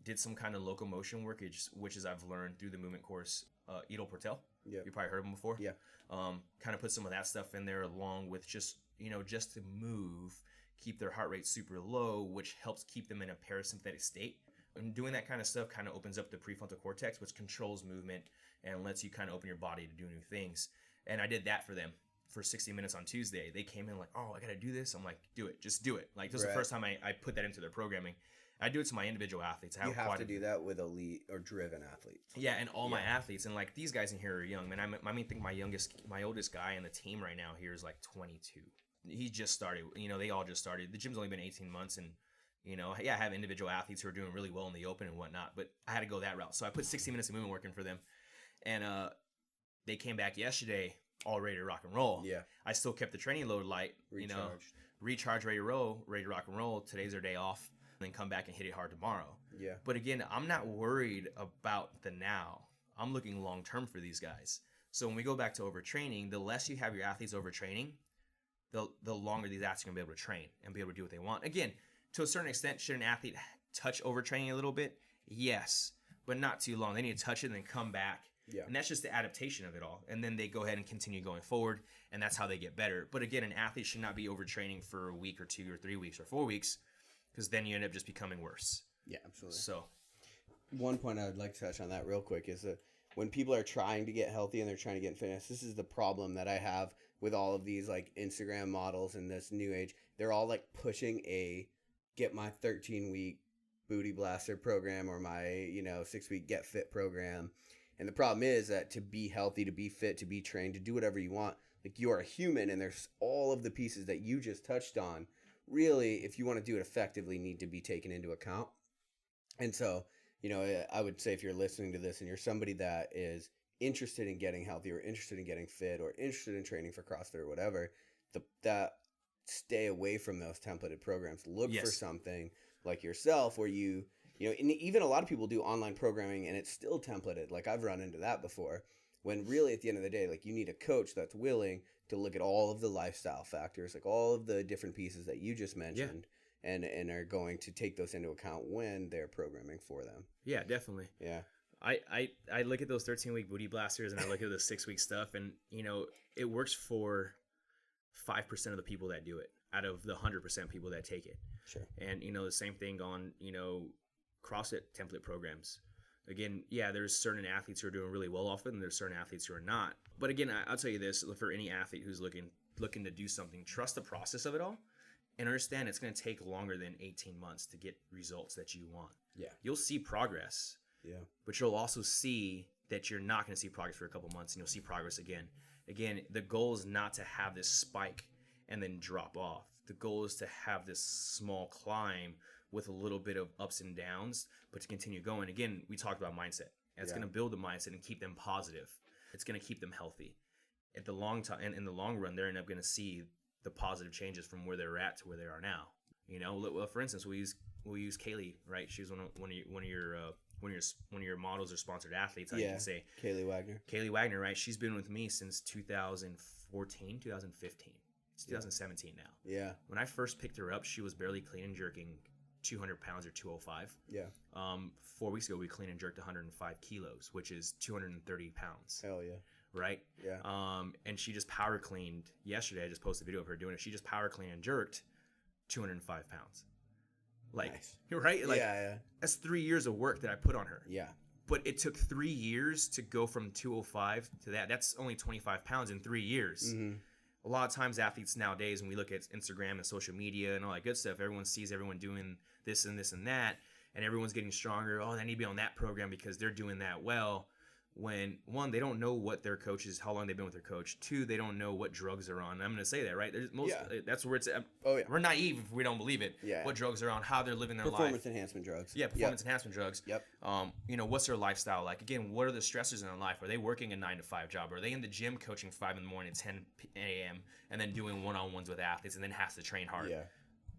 did some kind of locomotion work, which is I've learned through the movement course. Edel Portel. Yep. You probably heard of him before. Yeah. Kind of put some of that stuff in there along with just to move, keep their heart rate super low, which helps keep them in a parasympathetic state. And doing that kind of stuff kind of opens up the prefrontal cortex, which controls movement and lets you kind of open your body to do new things. And I did that for them for 60 minutes on Tuesday. They came in like, "Oh, I got to do this." I'm like, "Do it. Just do it." Like, this is the first time I put that into their programming. I do it to my individual athletes. You have to do that with elite or driven athletes. Yeah, and all my athletes. And like these guys in here are young. Man, I think my oldest guy in the team right now here is like 22. He just started. They all just started. The gym's only been 18 months, and I have individual athletes who are doing really well in the Open and whatnot, but I had to go that route. So I put 60 minutes of movement working for them, and they came back yesterday all ready to rock and roll. Yeah. I still kept the training load light, recharge, ready to roll, ready to rock and roll. Today's their day off, and then come back and hit it hard tomorrow. Yeah. But again, I'm not worried about the now. I'm looking long term for these guys. So when we go back to overtraining, the less you have your athletes overtraining, the longer these athletes are going to be able to train and be able to do what they want. Again, to a certain extent, should an athlete touch overtraining a little bit? Yes, but not too long. They need to touch it and then come back. Yeah. And that's just the adaptation of it all. And then they go ahead and continue going forward, and that's how they get better. But again, an athlete should not be overtraining for a week or 2 or 3 weeks or 4 weeks, because then you end up just becoming worse. Yeah, absolutely. So one point I would like to touch on that real quick is that when people are trying to get healthy and they're trying to get in fitness, this is the problem that I have with all of these like Instagram models in this new age. They're all like pushing get my 13-week booty blaster program or my 6-week get fit program. And the problem is that to be healthy, to be fit, to be trained, to do whatever you want, like you are a human, and there's all of the pieces that you just touched on really, if you want to do it effectively, need to be taken into account. And so, I would say if you're listening to this and you're somebody that is interested in getting healthy or interested in getting fit or interested in training for CrossFit or whatever, that stay away from those templated programs. Look for something like yourself where and even a lot of people do online programming and it's still templated. Like I've run into that before, when really at the end of the day, like you need a coach that's willing to look at all of the lifestyle factors, like all of the different pieces that you just mentioned, and are going to take those into account when they're programming for them. Yeah, definitely. Yeah. I look at those 13-week booty blasters and I look at the 6-week stuff, and it works for 5% of the people that do it out of the 100% people that take it. Sure. And the same thing on CrossFit template programs. Again, there's certain athletes who are doing really well off it, and there's certain athletes who are not. But again, I'll tell you this: for any athlete who's looking to do something, trust the process of it all, and understand it's going to take longer than 18 months to get results that you want. Yeah. You'll see progress. Yeah. But you'll also see that you're not going to see progress for a couple months, and you'll see progress again. Again, the goal is not to have this spike and then drop off. The goal is to have this small climb with a little bit of ups and downs, but to continue going. Again, we talked about mindset. And it's going to build the mindset and keep them positive. It's going to keep them healthy. At the long time, and in the long run, they're end up going to see the positive changes from where they're at to where they are now. Well, for instance, we'll use Kaylee, right? She's one of your models or sponsored athletes. I can say Kaylee Wagner, right? She's been with me since 2014, 2015. It's 2017 now. Yeah. When I first picked her up, she was barely clean and jerking 200 pounds or 205. Yeah. 4 weeks ago, we clean and jerked 105 kilos, which is 230 pounds. Hell yeah. Right? Yeah. And she just power cleaned yesterday. I just posted a video of her doing it. She just power cleaned and jerked 205 pounds. Like, nice. Right? Like, that's 3 years of work that I put on her. Yeah. But it took 3 years to go from 205 to that. That's only 25 pounds in 3 years. Mm-hmm. A lot of times athletes nowadays, when we look at Instagram and social media and all that good stuff, everyone sees everyone doing this and this and that, and everyone's getting stronger. Oh, they need to be on that program because they're doing that well. When, one, they don't know what their coach is, how long they've been with their coach. Two, they don't know what drugs are on. I'm going to say that, right? That's where it's at. Oh, yeah. We're naive if we don't believe it. Yeah. What drugs are on, how they're living their life. Performance enhancement drugs. Yeah, performance enhancement drugs. Yep. What's their lifestyle like? Again, what are the stressors in their life? Are they working a 9-to-5 job? Are they in the gym coaching 5 in the morning, 10 a.m., and then doing one-on-ones with athletes and then has to train hard? Yeah.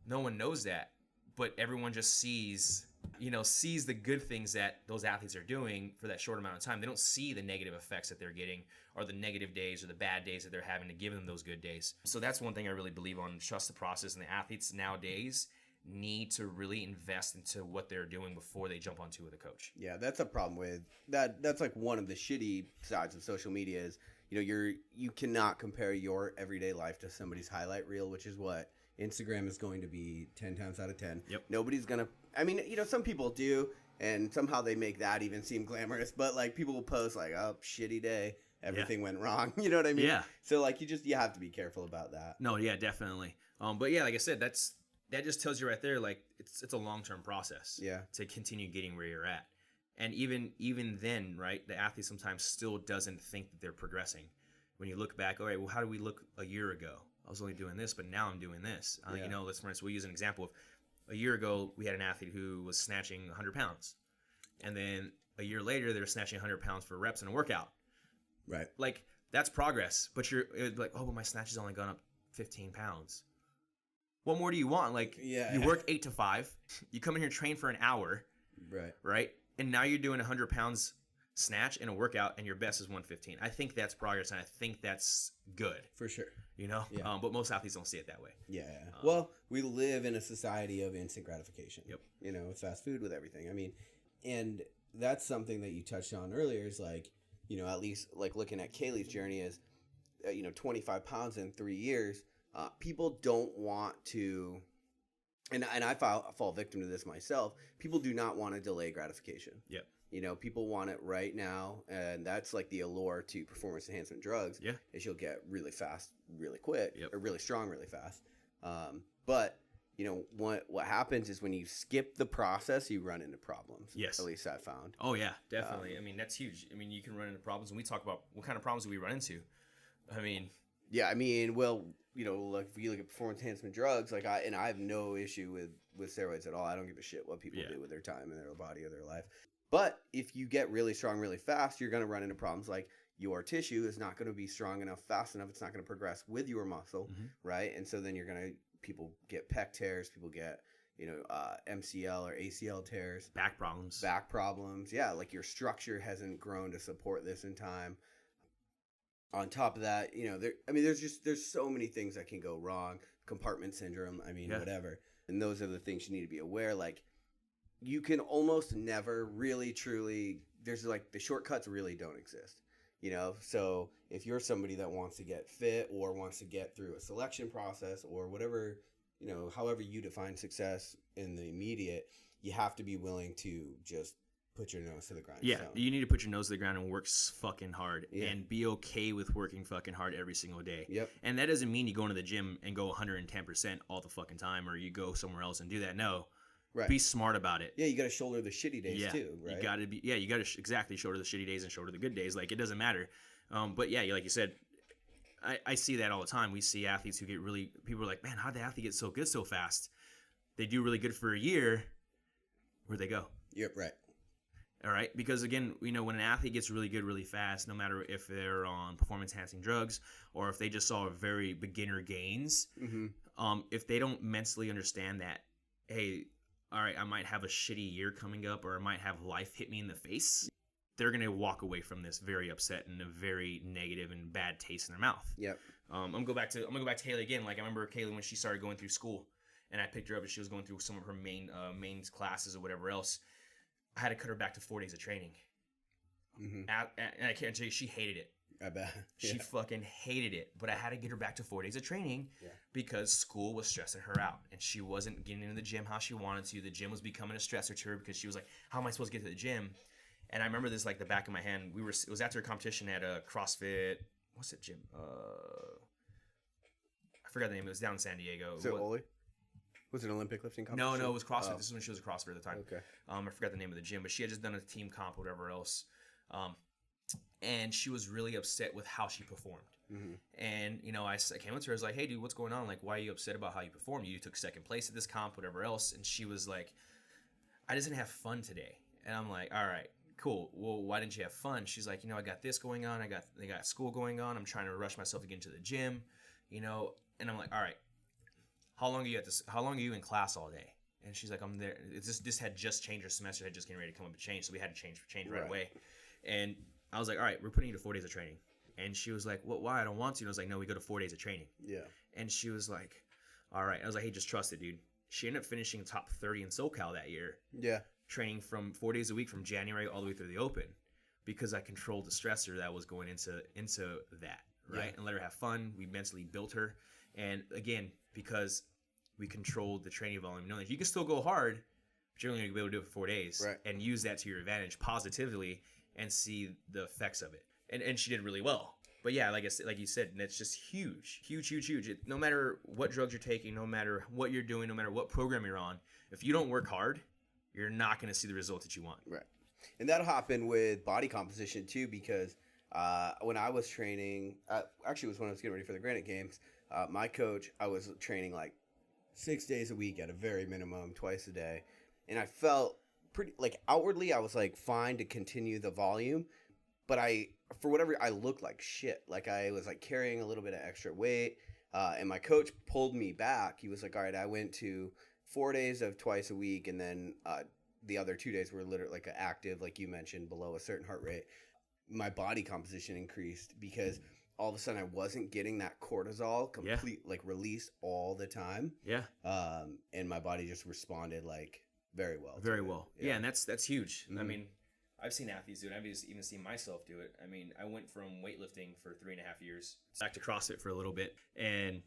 No one knows that, but everyone just sees the good things that those athletes are doing for that short amount of time. They don't see the negative effects that they're getting or the negative days or the bad days that they're having to give them those good days. So that's one thing I really believe on. Trust the process, and the athletes nowadays need to really invest into what they're doing before they jump onto with a coach. Yeah, that's a problem with that. That's like one of the shitty sides of social media is, you cannot compare your everyday life to somebody's highlight reel, which is what Instagram is going to be 10 times out of 10. Yep. Nobody's going to, some people do, and somehow they make that even seem glamorous, but like people will post like, oh, shitty day, everything went wrong. You know what I mean? Yeah. So like you have to be careful about that. No, yeah, definitely. But yeah, like I said, that just tells you right there, like it's a long-term process. Yeah. To continue getting where you're at. And even then, right, the athlete sometimes still doesn't think that they're progressing. When you look back, all right, well, how did we look a year ago? I was only doing this, but now I'm doing this. For instance, we'll use an example of a year ago, we had an athlete who was snatching 100 pounds. And then a year later, they were snatching 100 pounds for reps in a workout. Right. Like, that's progress. But you're like, oh, but my snatch has only gone up 15 pounds. What more do you want? Like, you work 8 to 5. You come in here, train for an hour. Right. Right? And now you're doing 100 pounds snatch in a workout, and your best is 115. I think that's progress, and I think that's good. For sure. Yeah. But most athletes don't see it that way. Yeah. Well, we live in a society of instant gratification. Yep. With fast food, with everything. And that's something that you touched on earlier is like, at least like looking at Kaylee's journey is, 25 pounds in 3 years. People don't want to, and I fall victim to this myself. People do not want to delay gratification. Yep. People want it right now, and that's like the allure to performance enhancement drugs. Yeah. Is you'll get really fast, really quick, Yep. or really strong, really fast. But what happens is when you skip the process, you run into problems. Yes. At least I found. Oh yeah, definitely. I mean, that's huge. I mean, you can run into problems, and we talk about what kind of problems do we run into. I mean, yeah. I mean, well, like if you look at performance enhancement drugs, like I have no issue with steroids at all. I don't give a shit what people do with their time and their body or their life. But if you get really strong really fast, you're going to run into problems like your tissue is not going to be strong enough, fast enough. It's not going to progress with your muscle, right? And so then people get pec tears, people get, MCL or ACL tears. Back problems. Yeah, like your structure hasn't grown to support this in time. On top of that, there's so many things that can go wrong. Compartment syndrome, whatever. And those are the things you need to be aware. Like, you can almost never really truly, there's like the shortcuts really don't exist, so if you're somebody that wants to get fit or wants to get through a selection process or whatever, however you define success in the immediate, you have to be willing to just put your nose to the ground. Yeah, you need to put your nose to the ground and work fucking hard and be okay with working fucking hard every single day. Yep. And that doesn't mean you go into the gym and go 110% all the fucking time, or you go somewhere else and do that. No. Right. Be smart about it. Yeah, you got to shoulder the shitty days too, right? You got to exactly shoulder the shitty days and shoulder the good days. Like, it doesn't matter. But yeah, like you said, I see that all the time. We see athletes who get really, people are like, man, how'd the athlete get so good so fast? They do really good for a year. Where'd they go? Yep, right. All right. Because again, when an athlete gets really good really fast, no matter if they're on performance enhancing drugs or if they just saw very beginner gains, if they don't mentally understand that, hey, all right, I might have a shitty year coming up, or I might have life hit me in the face, they're going to walk away from this very upset and a very negative and bad taste in their mouth. Yep. I'm gonna go back to Kaylee again. Like, I remember Kaylee when she started going through school, and I picked her up, and she was going through some of her main classes or whatever else. I had to cut her back to 4 days of training. And I can't tell you, she hated it. I bet. She fucking hated it. But I had to get her back to 4 days of training because school was stressing her out. And she wasn't getting into the gym how she wanted to. The gym was becoming a stressor to her because she was like, how am I supposed to get to the gym? And I remember this like the back of my hand. It was after a competition at a CrossFit. What's that gym? I forgot the name. It was down in San Diego. Is it Oli? Was it an Olympic lifting competition? No, it was CrossFit. This is when she was a CrossFit at the time. Okay. I forgot the name of the gym, but she had just done a team comp, whatever else. And she was really upset with how she performed. And, I came up to her, I was like, hey, dude, what's going on? Like, why are you upset about how you performed? You took second place at this comp, whatever else. And she was like, I just didn't have fun today. And I'm like, all right, cool. Well, why didn't you have fun? She's like, I got this going on. I got school going on. I'm trying to rush myself to get into the gym, and I'm like, all right, how long are you in class all day? And she's like, I'm there. This had just changed. Her semester had just getting ready to come up and change. So we had to change right away. And I was like, all right, we're putting you to 4 days of training. And she was like, what, why? I don't want to. And I was like, no, we go to 4 days of training. Yeah. And she was like, all right. I was like, hey, just trust it, dude. She ended up finishing top 30 in SoCal that year. Yeah. Training from 4 days a week from January all the way through the Open, because I controlled the stressor that was going into that, right? Yeah. And let her have fun. We mentally built her. And again, because we controlled the training volume, knowing you can still go hard, but you're only going to be able to do it for 4 days, right? And use that to your advantage positively and see the effects of it. And she did really well. But yeah, like you said, that's just huge. No matter what drugs you're taking, no matter what you're doing, no matter what program you're on, if you don't work hard, you're not going to see the result that you want. Right. And that'll happen with body composition too, because when I was training, actually it was when I was getting ready for the Granite Games, my coach, I was training like 6 days a week at a very minimum, twice a day. And I felt pretty, like outwardly, I was like fine to continue the volume, but for whatever, I looked like shit. Like I was like carrying a little bit of extra weight. And my coach pulled me back. He was like, all right, I went to 4 days of twice a week, and then the other 2 days were literally like active, like you mentioned, below a certain heart rate. My body composition increased because all of a sudden I wasn't getting that cortisol like released all the time. Yeah. And my body just responded like very well. Very well. Yeah, and that's huge. Mm-hmm. I mean, I've seen athletes do it. I've even seen myself do it. I mean, I went from weightlifting for 3.5 years back to CrossFit for a little bit, and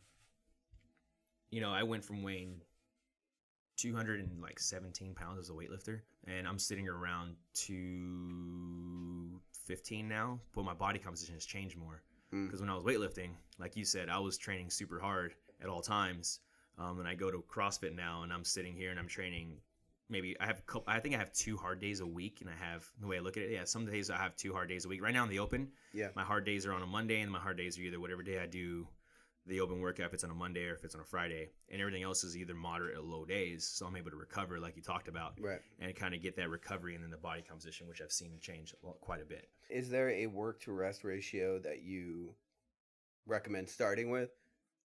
I went from weighing 217 pounds as a weightlifter, and I'm sitting around 215 now, but my body composition has changed more. Because when I was weightlifting, like you said, I was training super hard at all times. And I go to CrossFit now, and I'm sitting here and I'm training. Maybe I think I have 2 hard days a week, and I have, the way I look at it, yeah, some days I have 2 hard days a week. Right now in the open, my hard days are on a Monday, and my hard days are either whatever day I do the open workout, if it's on a Monday or if it's on a Friday, and everything else is either moderate or low days. So I'm able to recover, like you talked about, and kind of get that recovery, and then the body composition, which I've seen change quite a bit. Is there a work to rest ratio that you recommend starting with?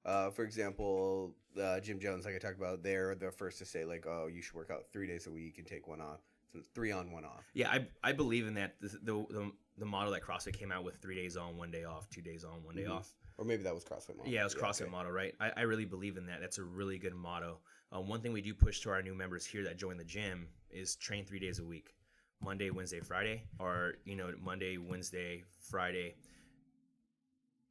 For example, Jim Jones, like I talked about, they're the first to say, like, oh, you should work out 3 days a week and take 1 off. So it's 3 on, 1 off. Yeah, I believe in that. The model that CrossFit came out with, 3 days on, 1 day off, 2 days on, 1 day off. Or maybe that was CrossFit model. Yeah, it was CrossFit model, right? I really believe in that. That's a really good motto. One thing we do push to our new members here that join the gym is train 3 days a week. Monday, Wednesday, Friday. Or, Monday, Wednesday, Friday.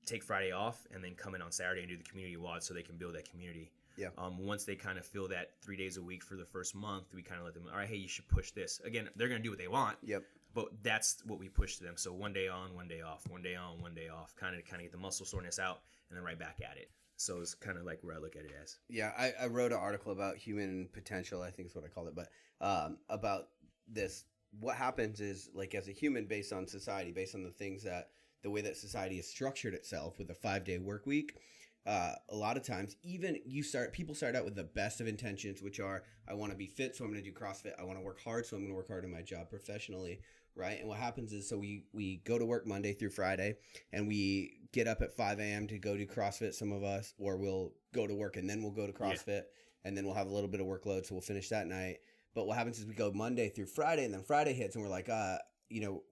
Take Friday off, and then come in on Saturday and do the community WOD so they can build that community. Yeah. Once they kind of feel that 3 days a week for the first month, we kind of let them, all right, hey, you should push this. Again, they're going to do what they want. Yep. But that's what we push to them. So 1 day on, 1 day off, 1 day on, 1 day off, kind of get the muscle soreness out, and then right back at it. So it's kind of like where I look at it as. Yeah, I wrote an article about human potential, I think is what I called it, but about this. What happens is, like, as a human, based on society, based on the way that society has structured itself with a 5-day work week, a lot of times, even people start out with the best of intentions, which are, I want to be fit, so I'm going to do CrossFit. I want to work hard, so I'm going to work hard in my job professionally, right? And what happens is, so we go to work Monday through Friday, and we get up at 5 a.m. to go do CrossFit, some of us, or we'll go to work and then we'll go to CrossFit, and then we'll have a little bit of workload, so we'll finish that night. But what happens is we go Monday through Friday, and then Friday hits, and we're like,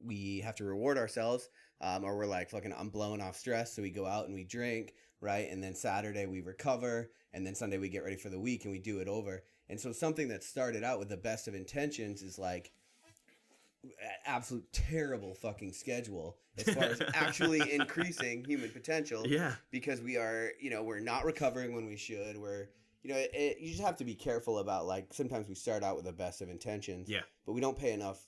we have to reward ourselves, or we're like, fucking, I'm blowing off stress, so we go out and we drink, right? And then Saturday we recover, and then Sunday we get ready for the week and we do it over. And so something that started out with the best of intentions is like absolute terrible fucking schedule as far as actually increasing human potential. Yeah. Because we are, we're not recovering when we should. We're, you just have to be careful about, like, sometimes we start out with the best of intentions. Yeah. But we don't pay enough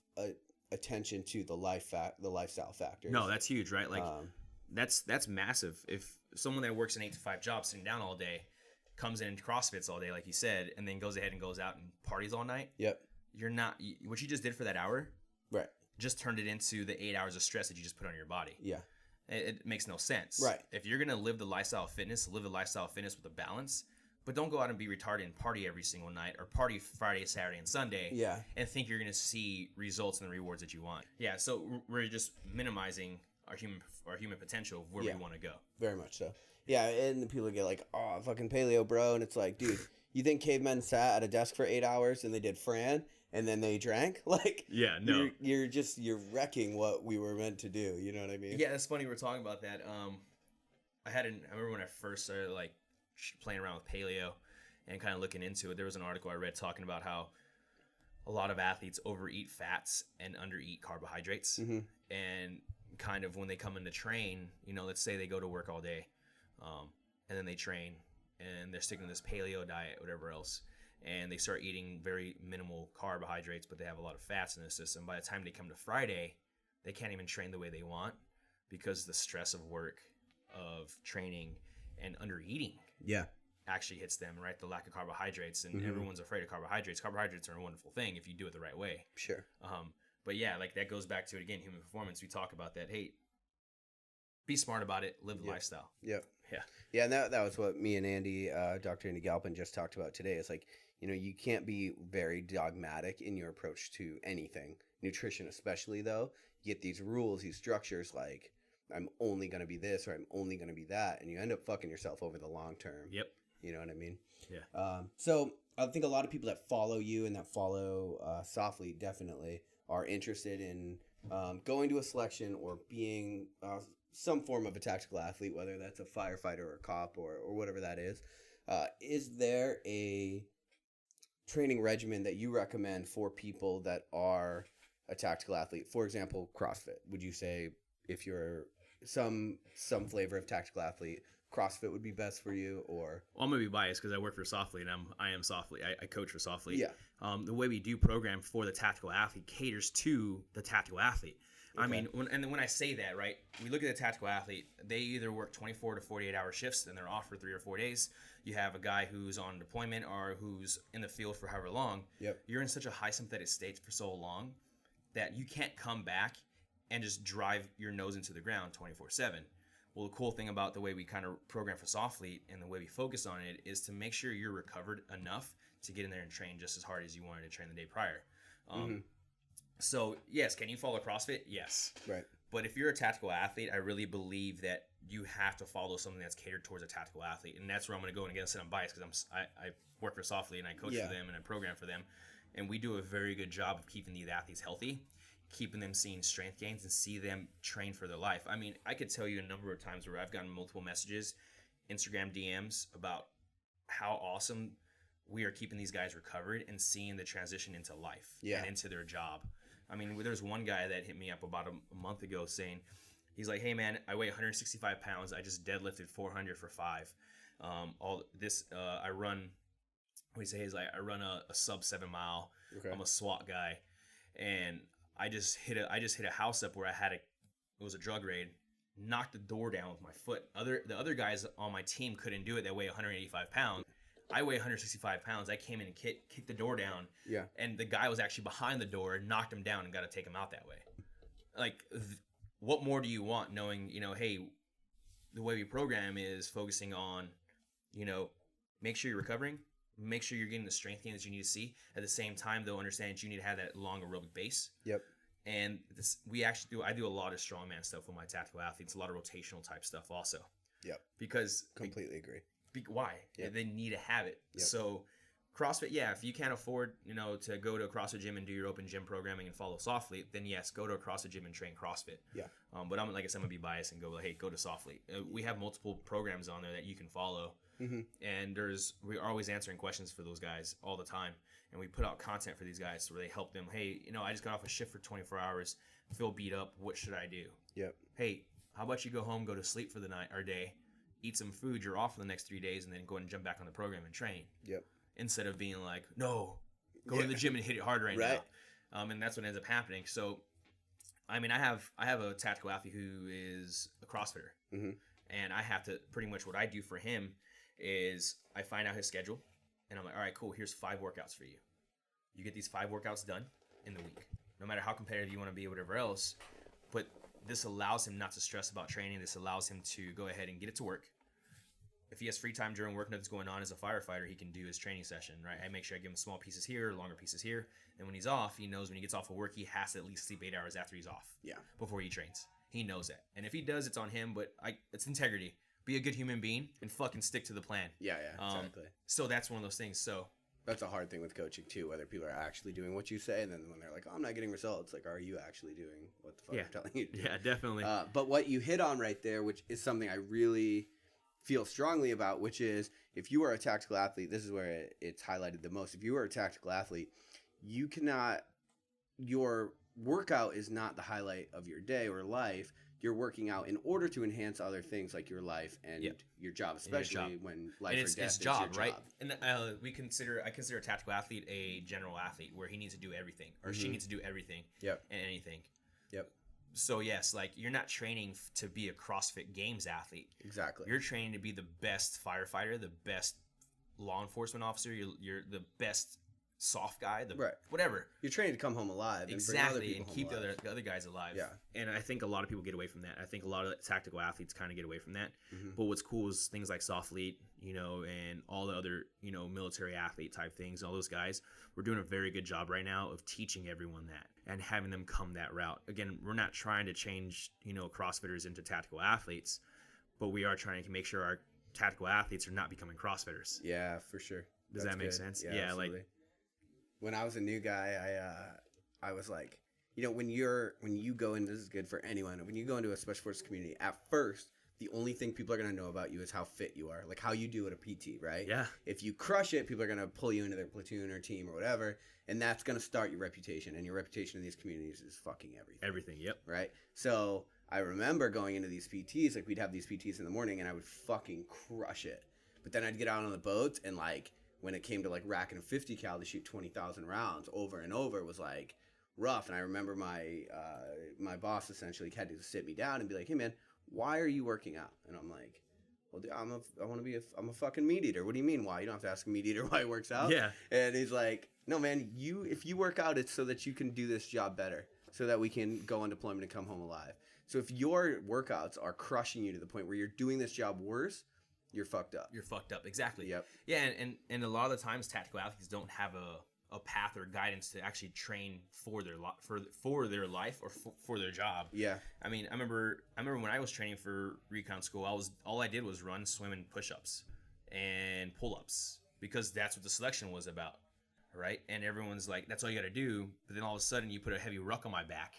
attention to the lifestyle factors. No, that's huge, right? Like, that's massive. If someone that works an 8-to-5 job sitting down all day comes in and CrossFits all day, like you said, and then goes ahead and goes out and parties all night. Yep. You're not, what you just did for that hour, right, just turned it into the 8 hours of stress that you just put on your body. Yeah. It makes no sense. Right. If you're going to live the lifestyle of fitness with a balance, but don't go out and be retarded and party every single night, or party Friday, Saturday, and Sunday. Yeah. And think you're going to see results and the rewards that you want. Yeah. So we're just minimizing our human potential of where we want to go. Very much so. Yeah, and people get like, oh, fucking paleo, bro. And it's like, dude, you think cavemen sat at a desk for 8 hours and they did Fran and then they drank? Like, yeah, no. You're wrecking what we were meant to do. You know what I mean? Yeah, it's funny we're talking about that. I remember when I first started, like, playing around with paleo and kind of looking into it, there was an article I read talking about how a lot of athletes overeat fats and undereat carbohydrates. Mm-hmm. And kind of when they come in to train, let's say they go to work all day, and then they train and they're sticking to this paleo diet, whatever else, and they start eating very minimal carbohydrates, but they have a lot of fats in the system. By the time they come to Friday, they can't even train the way they want because the stress of work, of training, and under eating actually hits them, right? The lack of carbohydrates, and everyone's afraid of carbohydrates. Carbohydrates are a wonderful thing if you do it the right way. Sure. But yeah, like that goes back to it again, human performance. We talk about that. Hey, be smart about it, live the lifestyle. Yep. Yeah. Yeah, and that was what me and Andy, Dr. Andy Galpin, just talked about today. It's like, you can't be very dogmatic in your approach to anything. Nutrition especially, though. You get these rules, these structures, like, I'm only going to be this or I'm only going to be that, and you end up fucking yourself over the long term. Yep. You know what I mean? Yeah. So I think a lot of people that follow you and that follow SOFlete definitely are interested in going to a selection or being some form of a tactical athlete, whether that's a firefighter or a cop or whatever that is. Is there a training regimen that you recommend for people that are a tactical athlete? For example, CrossFit. Would you say if you're some flavor of tactical athlete, CrossFit would be best for you, or? Well, I'm gonna be biased because I work for SOFlete and I am SOFlete. I coach for SOFlete. Yeah. The way we do program for the tactical athlete caters to the tactical athlete. Okay. I mean, when I say that, right, we look at the tactical athlete. They either work 24 to 48 hour shifts and they're off for 3 or 4 days. You have a guy who's on deployment or who's in the field for however long. Yep. You're in such a high sympathetic state for so long that you can't come back and just drive your nose into the ground 24/7. Well, the cool thing about the way we kind of program for SOFlete and the way we focus on it is to make sure you're recovered enough to get in there and train just as hard as you wanted to train the day prior. So, yes, can you follow CrossFit? Yes. Right. But if you're a tactical athlete, I really believe that you have to follow something that's catered towards a tactical athlete. And that's where I'm going to go. And again, I said I'm biased because I work for SOFlete and I coach for them and I program for them. And we do a very good job of keeping these athletes healthy, keeping them seeing strength gains and see them train for their life. I mean, I could tell you a number of times where I've gotten multiple messages, Instagram DMs about how awesome we are keeping these guys recovered and seeing the transition into life and into their job. I mean, there's one guy that hit me up about a month ago saying, he's like, hey man, I weigh 165 pounds. I just deadlifted 400 for 5. I run, I run a sub 7 mile. Okay. I'm a SWAT guy. And I just hit a house up where it was a drug raid, knocked the door down with my foot. The other guys on my team couldn't do it. They weigh 185 pounds. I weigh 165 pounds. I came in and kicked the door down. Yeah. And the guy was actually behind the door, knocked him down, and got to take him out that way. Like, what more do you want? Knowing, hey, the way we program is focusing on, make sure you're recovering, make sure you're getting the strength gains that you need to see. At the same time, though, understand that you need to have that long aerobic base. Yep. And I do a lot of strongman stuff with my tactical athletes, a lot of rotational type stuff also. Yep. Because completely agree. Why? Yep. They need to have it. Yep. So CrossFit, if you can't afford, to go to a CrossFit gym and do your open gym programming and follow SOFlete, then yes, go to a CrossFit gym and train CrossFit. Yeah. But I'm like I said, I'm gonna be biased and go, hey, go to SOFlete. We have multiple programs on there that you can follow, and we're always answering questions for those guys all the time, and we put out content for these guys where they help them. Hey, I just got off a shift for 24 hours, feel beat up. What should I do? Yep. Hey, how about you go home, go to sleep for the night or day, eat some food, you're off for the next 3 days, and then go and jump back on the program and train. Yep. Instead of being like, no, go to the gym and hit it hard right now. And that's what ends up happening. So, I mean, I have a tactical athlete who is a CrossFitter. And I have to, pretty much what I do for him is I find out his schedule, and I'm like, all right, cool, here's 5 workouts for you. You get these 5 workouts done in the week. No matter how competitive you want to be or whatever else, but this allows him not to stress about training. This allows him to go ahead and get it to work. If he has free time during work, nothing's going on as a firefighter, he can do his training session, right? I make sure I give him small pieces here, longer pieces here. And when he's off, he knows when he gets off of work, he has to at least sleep 8 hours after he's off. Yeah. Before he trains. He knows that. And if he does, it's on him, but it's integrity. Be a good human being and fucking stick to the plan. Yeah, exactly. So that's one of those things. So that's a hard thing with coaching too, whether people are actually doing what you say, and then when they're like, oh, I'm not getting results, like, are you actually doing what the fuck I'm telling you to do? Yeah, definitely. But what you hit on right there, which is something I really feel strongly about, which is if you are a tactical athlete, this is where it's highlighted the most. If you are a tactical athlete, your workout is not the highlight of your day or life. You're working out in order to enhance other things like your life and your job, especially when life or death is your job. Right? And I consider a tactical athlete a general athlete where he needs to do everything or she needs to do everything and anything. Yep. So yes, like you're not training to be a CrossFit Games athlete. Exactly. You're training to be the best firefighter, the best law enforcement officer. You're the best soft guy, whatever. You're training to come home alive. Exactly, and keep the other guys alive. Yeah. And I think a lot of people get away from that. I think a lot of tactical athletes kind of get away from that. But what's cool is things like SOFlete, and all the other, military athlete type things, all those guys, we're doing a very good job right now of teaching everyone that and having them come that route. Again, we're not trying to change, CrossFitters into tactical athletes, but we are trying to make sure our tactical athletes are not becoming CrossFitters. Yeah, for sure. Does that make sense? Yeah, like when I was a new guy, I was like, when you go in, this is good for anyone. When you go into a special forces community, at first, the only thing people are going to know about you is how fit you are, like how you do at a PT, right? Yeah. If you crush it, people are going to pull you into their platoon or team or whatever, and that's going to start your reputation. And your reputation in these communities is fucking everything. Everything, yep. Right? So I remember going into these PTs, like we'd have these PTs in the morning and I would fucking crush it. But then I'd get out on the boats and like when it came to like racking a 50 cal to shoot 20,000 rounds over and over was like rough. And I remember my boss essentially had to sit me down and be like, hey man, why are you working out? And I'm like, well, dude, I'm a fucking meat eater. What do you mean why? You don't have to ask a meat eater why he works out. Yeah. And he's like, no man, if you work out, it's so that you can do this job better, so that we can go on deployment and come home alive. So if your workouts are crushing you to the point where you're doing this job worse, you're fucked up. You're fucked up. Exactly. Yep. Yeah. And a lot of the times tactical athletes don't have a path or guidance to actually train for their their life or for their job. Yeah. I mean, I remember when I was training for recon school, all I did was run, swim, and push-ups and pull-ups because that's what the selection was about, right? And everyone's like, that's all you got to do. But then all of a sudden, you put a heavy ruck on my back.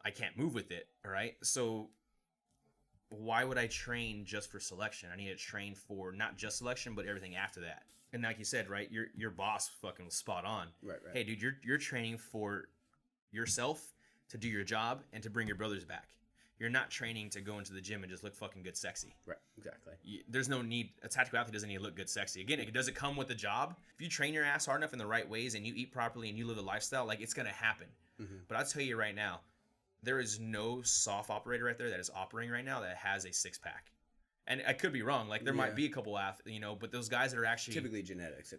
I can't move with it, all right? So why would I train just for selection? I need to train for not just selection, but everything after that. And like you said, right, your boss fucking was spot on. Right. Hey, dude, you're training for yourself to do your job and to bring your brothers back. You're not training to go into the gym and just look fucking good sexy. Right, exactly. There's no need. A tactical athlete doesn't need to look good sexy. Again, does it come with the job? If you train your ass hard enough in the right ways and you eat properly and you live the lifestyle, like it's going to happen. Mm-hmm. But I'll tell you right now, there is no SOF operator right there that is operating right now that has a six-pack. And I could be wrong. Like there might be a couple but those guys that are actually typically genetics.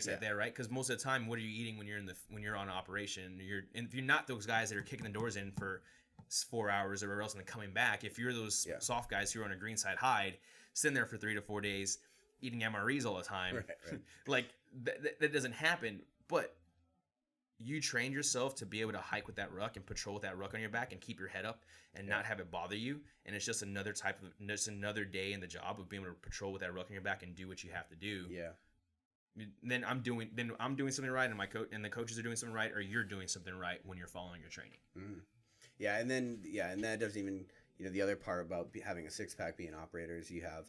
Right there, right? Because most of the time, what are you eating when you're on operation? And if you're not those guys that are kicking the doors in for 4 hours or else and then coming back, if you're those soft guys who are on a green side hide, sitting there for 3 to 4 days, eating MREs all the time, right. like that doesn't happen. But you trained yourself to be able to hike with that ruck and patrol with that ruck on your back and keep your head up and not have it bother you. And it's just another another day in the job of being able to patrol with that ruck on your back and do what you have to do. Yeah. Then I'm doing something right, and my coach and the coaches are doing something right, or you're doing something right when you're following your training. Mm. Yeah, and that doesn't even the other part about having a six pack being operators, you have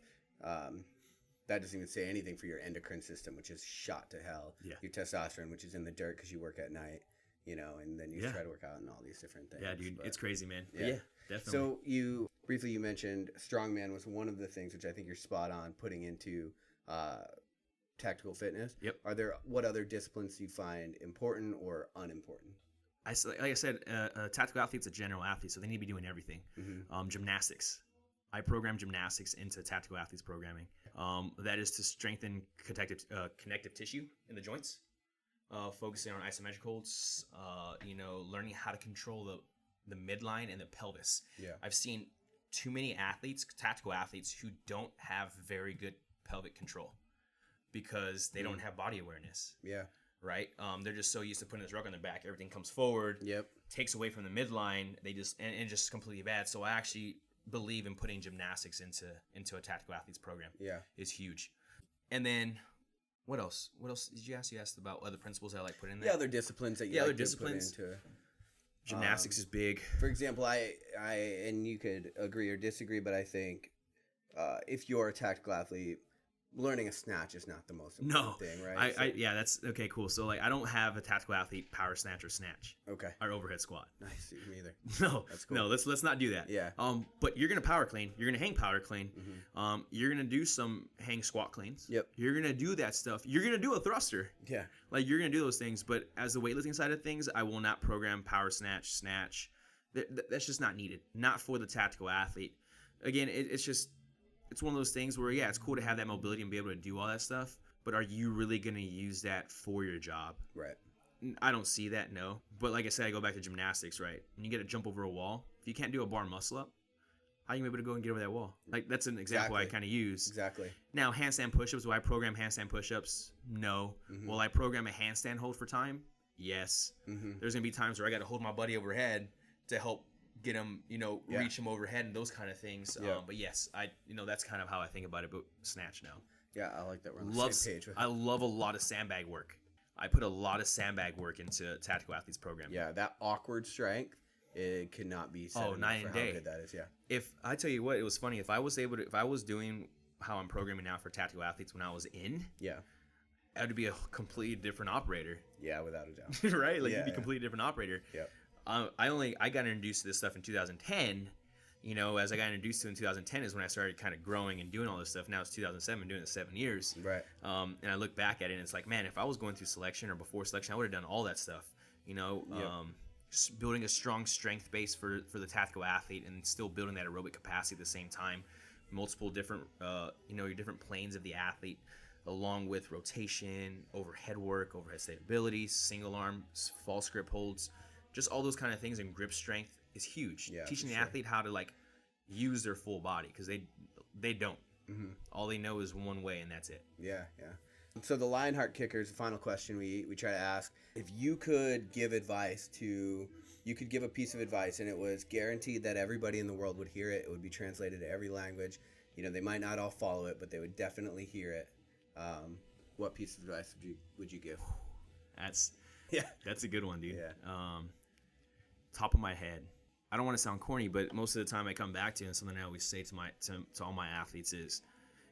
that doesn't even say anything for your endocrine system, which is shot to hell. Yeah. Your testosterone, which is in the dirt because you work at night, and then you try to work out and all these different things. Yeah, dude, it's crazy, man. Yeah, definitely. So you mentioned strongman was one of the things which I think you're spot on putting into tactical fitness. Yep. What other disciplines do you find important or unimportant? Like I said, a tactical athlete's a general athlete, so they need to be doing everything. Mm-hmm. Gymnastics. I program gymnastics into tactical athletes programming. That is to strengthen connective tissue in the joints, focusing on isometric holds, learning how to control the midline and the pelvis. Yeah. I've seen too many tactical athletes who don't have very good pelvic control because they don't have body awareness. Yeah. Right? They're just so used to putting this rug on their back. Everything comes forward. Yep. Takes away from the midline. They just just completely bad. So I actually believe in putting gymnastics into a tactical athletes program. Yeah. Is huge. And then what else did you ask? You asked about other principles I like putting in there. Yeah, other disciplines that you like to put into. Gymnastics is big. For example, I and you could agree or disagree, but I think if you're a tactical athlete, learning a snatch is not the most important thing, right? That's okay, cool. So like I don't have a tactical athlete power snatch or snatch. Okay. Or overhead squat. Nice, me either. No. That's cool. No, let's not do that. Yeah. But you're gonna power clean, you're gonna hang power clean, you're gonna do some hang squat cleans. Yep. You're gonna do that stuff. You're gonna do a thruster. Yeah. Like you're gonna do those things, but as the weightlifting side of things, I will not program power snatch. That's just not needed. Not for the tactical athlete. Again, it's one of those things where, it's cool to have that mobility and be able to do all that stuff, but are you really going to use that for your job? Right. I don't see that, no. But like I said, I go back to gymnastics, right? When you get to jump over a wall, if you can't do a bar muscle up, how are you able to go and get over that wall? Like, that's an example I kind of use. Exactly. Now, handstand push-ups, will I program handstand push-ups? No. Mm-hmm. Will I program a handstand hold for time? Yes. Mm-hmm. There's going to be times where I got to hold my buddy overhead to help get him, reach him overhead and those kind of things. Yeah. But yes, that's kind of how I think about it. But snatch now. Yeah, I like that. We're on the same page with it. I love a lot of sandbag work. I put a lot of sandbag work into tactical athletes program. Yeah, that awkward strength, it cannot be said night and day. How good that is. Yeah. If I tell you what, it was funny. If I was doing how I'm programming now for tactical athletes when I was in, I would be a completely different operator. Yeah, without a doubt. Right? Like you'd be a completely different operator. Yeah. I got introduced to this stuff in 2010. You know, as I got introduced to in 2010 is when I started kind of growing and doing all this stuff. Now it's 2007, doing it 7 years. Right. And I look back at it and it's like, man, if I was going through selection or before selection, I would have done all that stuff. You know, building a strong strength base for the tactical athlete and still building that aerobic capacity at the same time. Multiple different, your different planes of the athlete, along with rotation, overhead work, overhead stability, single arms, false grip holds, just all those kind of things, and grip strength is huge. Yeah, teaching the athlete how to like use their full body, because they don't. Mm-hmm. All they know is one way, and that's it. Yeah. So the Lionheart kicker is the final question we try to ask. If you could give advice you could give a piece of advice and it was guaranteed that everybody in the world would hear it. It would be translated to every language. You know, they might not all follow it, but they would definitely hear it. What piece of advice would you give? That's a good one, dude. Yeah. Top of my head, I don't want to sound corny, but most of the time I come back to, and something I always say to all my athletes is,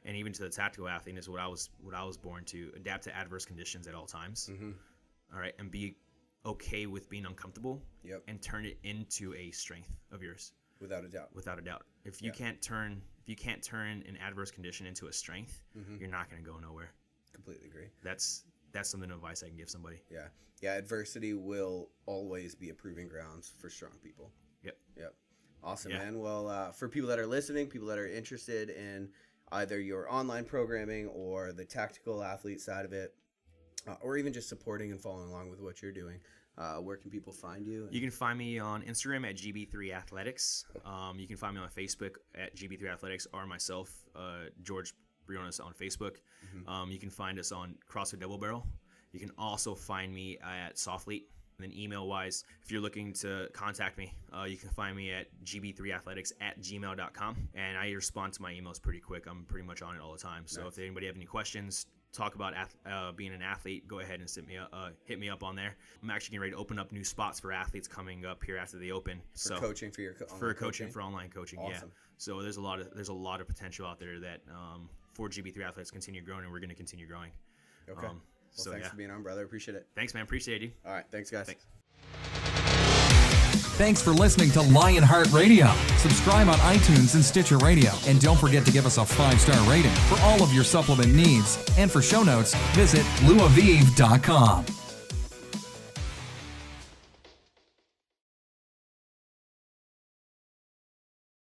and even to the tactical athlete, is what I was born to: adapt to adverse conditions at all times. Mm-hmm. All right, and be okay with being uncomfortable. Yep. And turn it into a strength of yours. Without a doubt. If you can't turn an adverse condition into a strength, you're not going to go nowhere. Completely agree. That's something of advice I can give somebody. Yeah. Adversity will always be a proving grounds for strong people. Yep. Awesome, man. Well, for people that are listening, people that are interested in either your online programming or the tactical athlete side of it, or even just supporting and following along with what you're doing, where can people find you? You can find me on Instagram at GB3Athletics. You can find me on Facebook at GB3Athletics, or myself, George Briones, on Facebook. Mm-hmm. You can find us on CrossFit Double Barrel. You can also find me at SOFlete. And then email-wise, if you're looking to contact me, you can find me at gb3athletics@gmail.com. And I respond to my emails pretty quick. I'm pretty much on it all the time. So If anybody have any questions, talk about being an athlete, go ahead and hit me up on there. I'm actually getting ready to open up new spots for athletes coming up here after they open. For coaching for your for online coaching. Awesome. Yeah. So there's a lot of potential out there that for GB3 Athletes continue growing, and we're going to continue growing. Okay. Thanks for being on, brother. Appreciate it. Thanks, man. Appreciate you. All right. Thanks, guys. Thanks for listening to Lionheart Radio. Subscribe on iTunes and Stitcher Radio. And don't forget to give us a 5-star rating. For all of your supplement needs and for show notes, visit luaviv.com.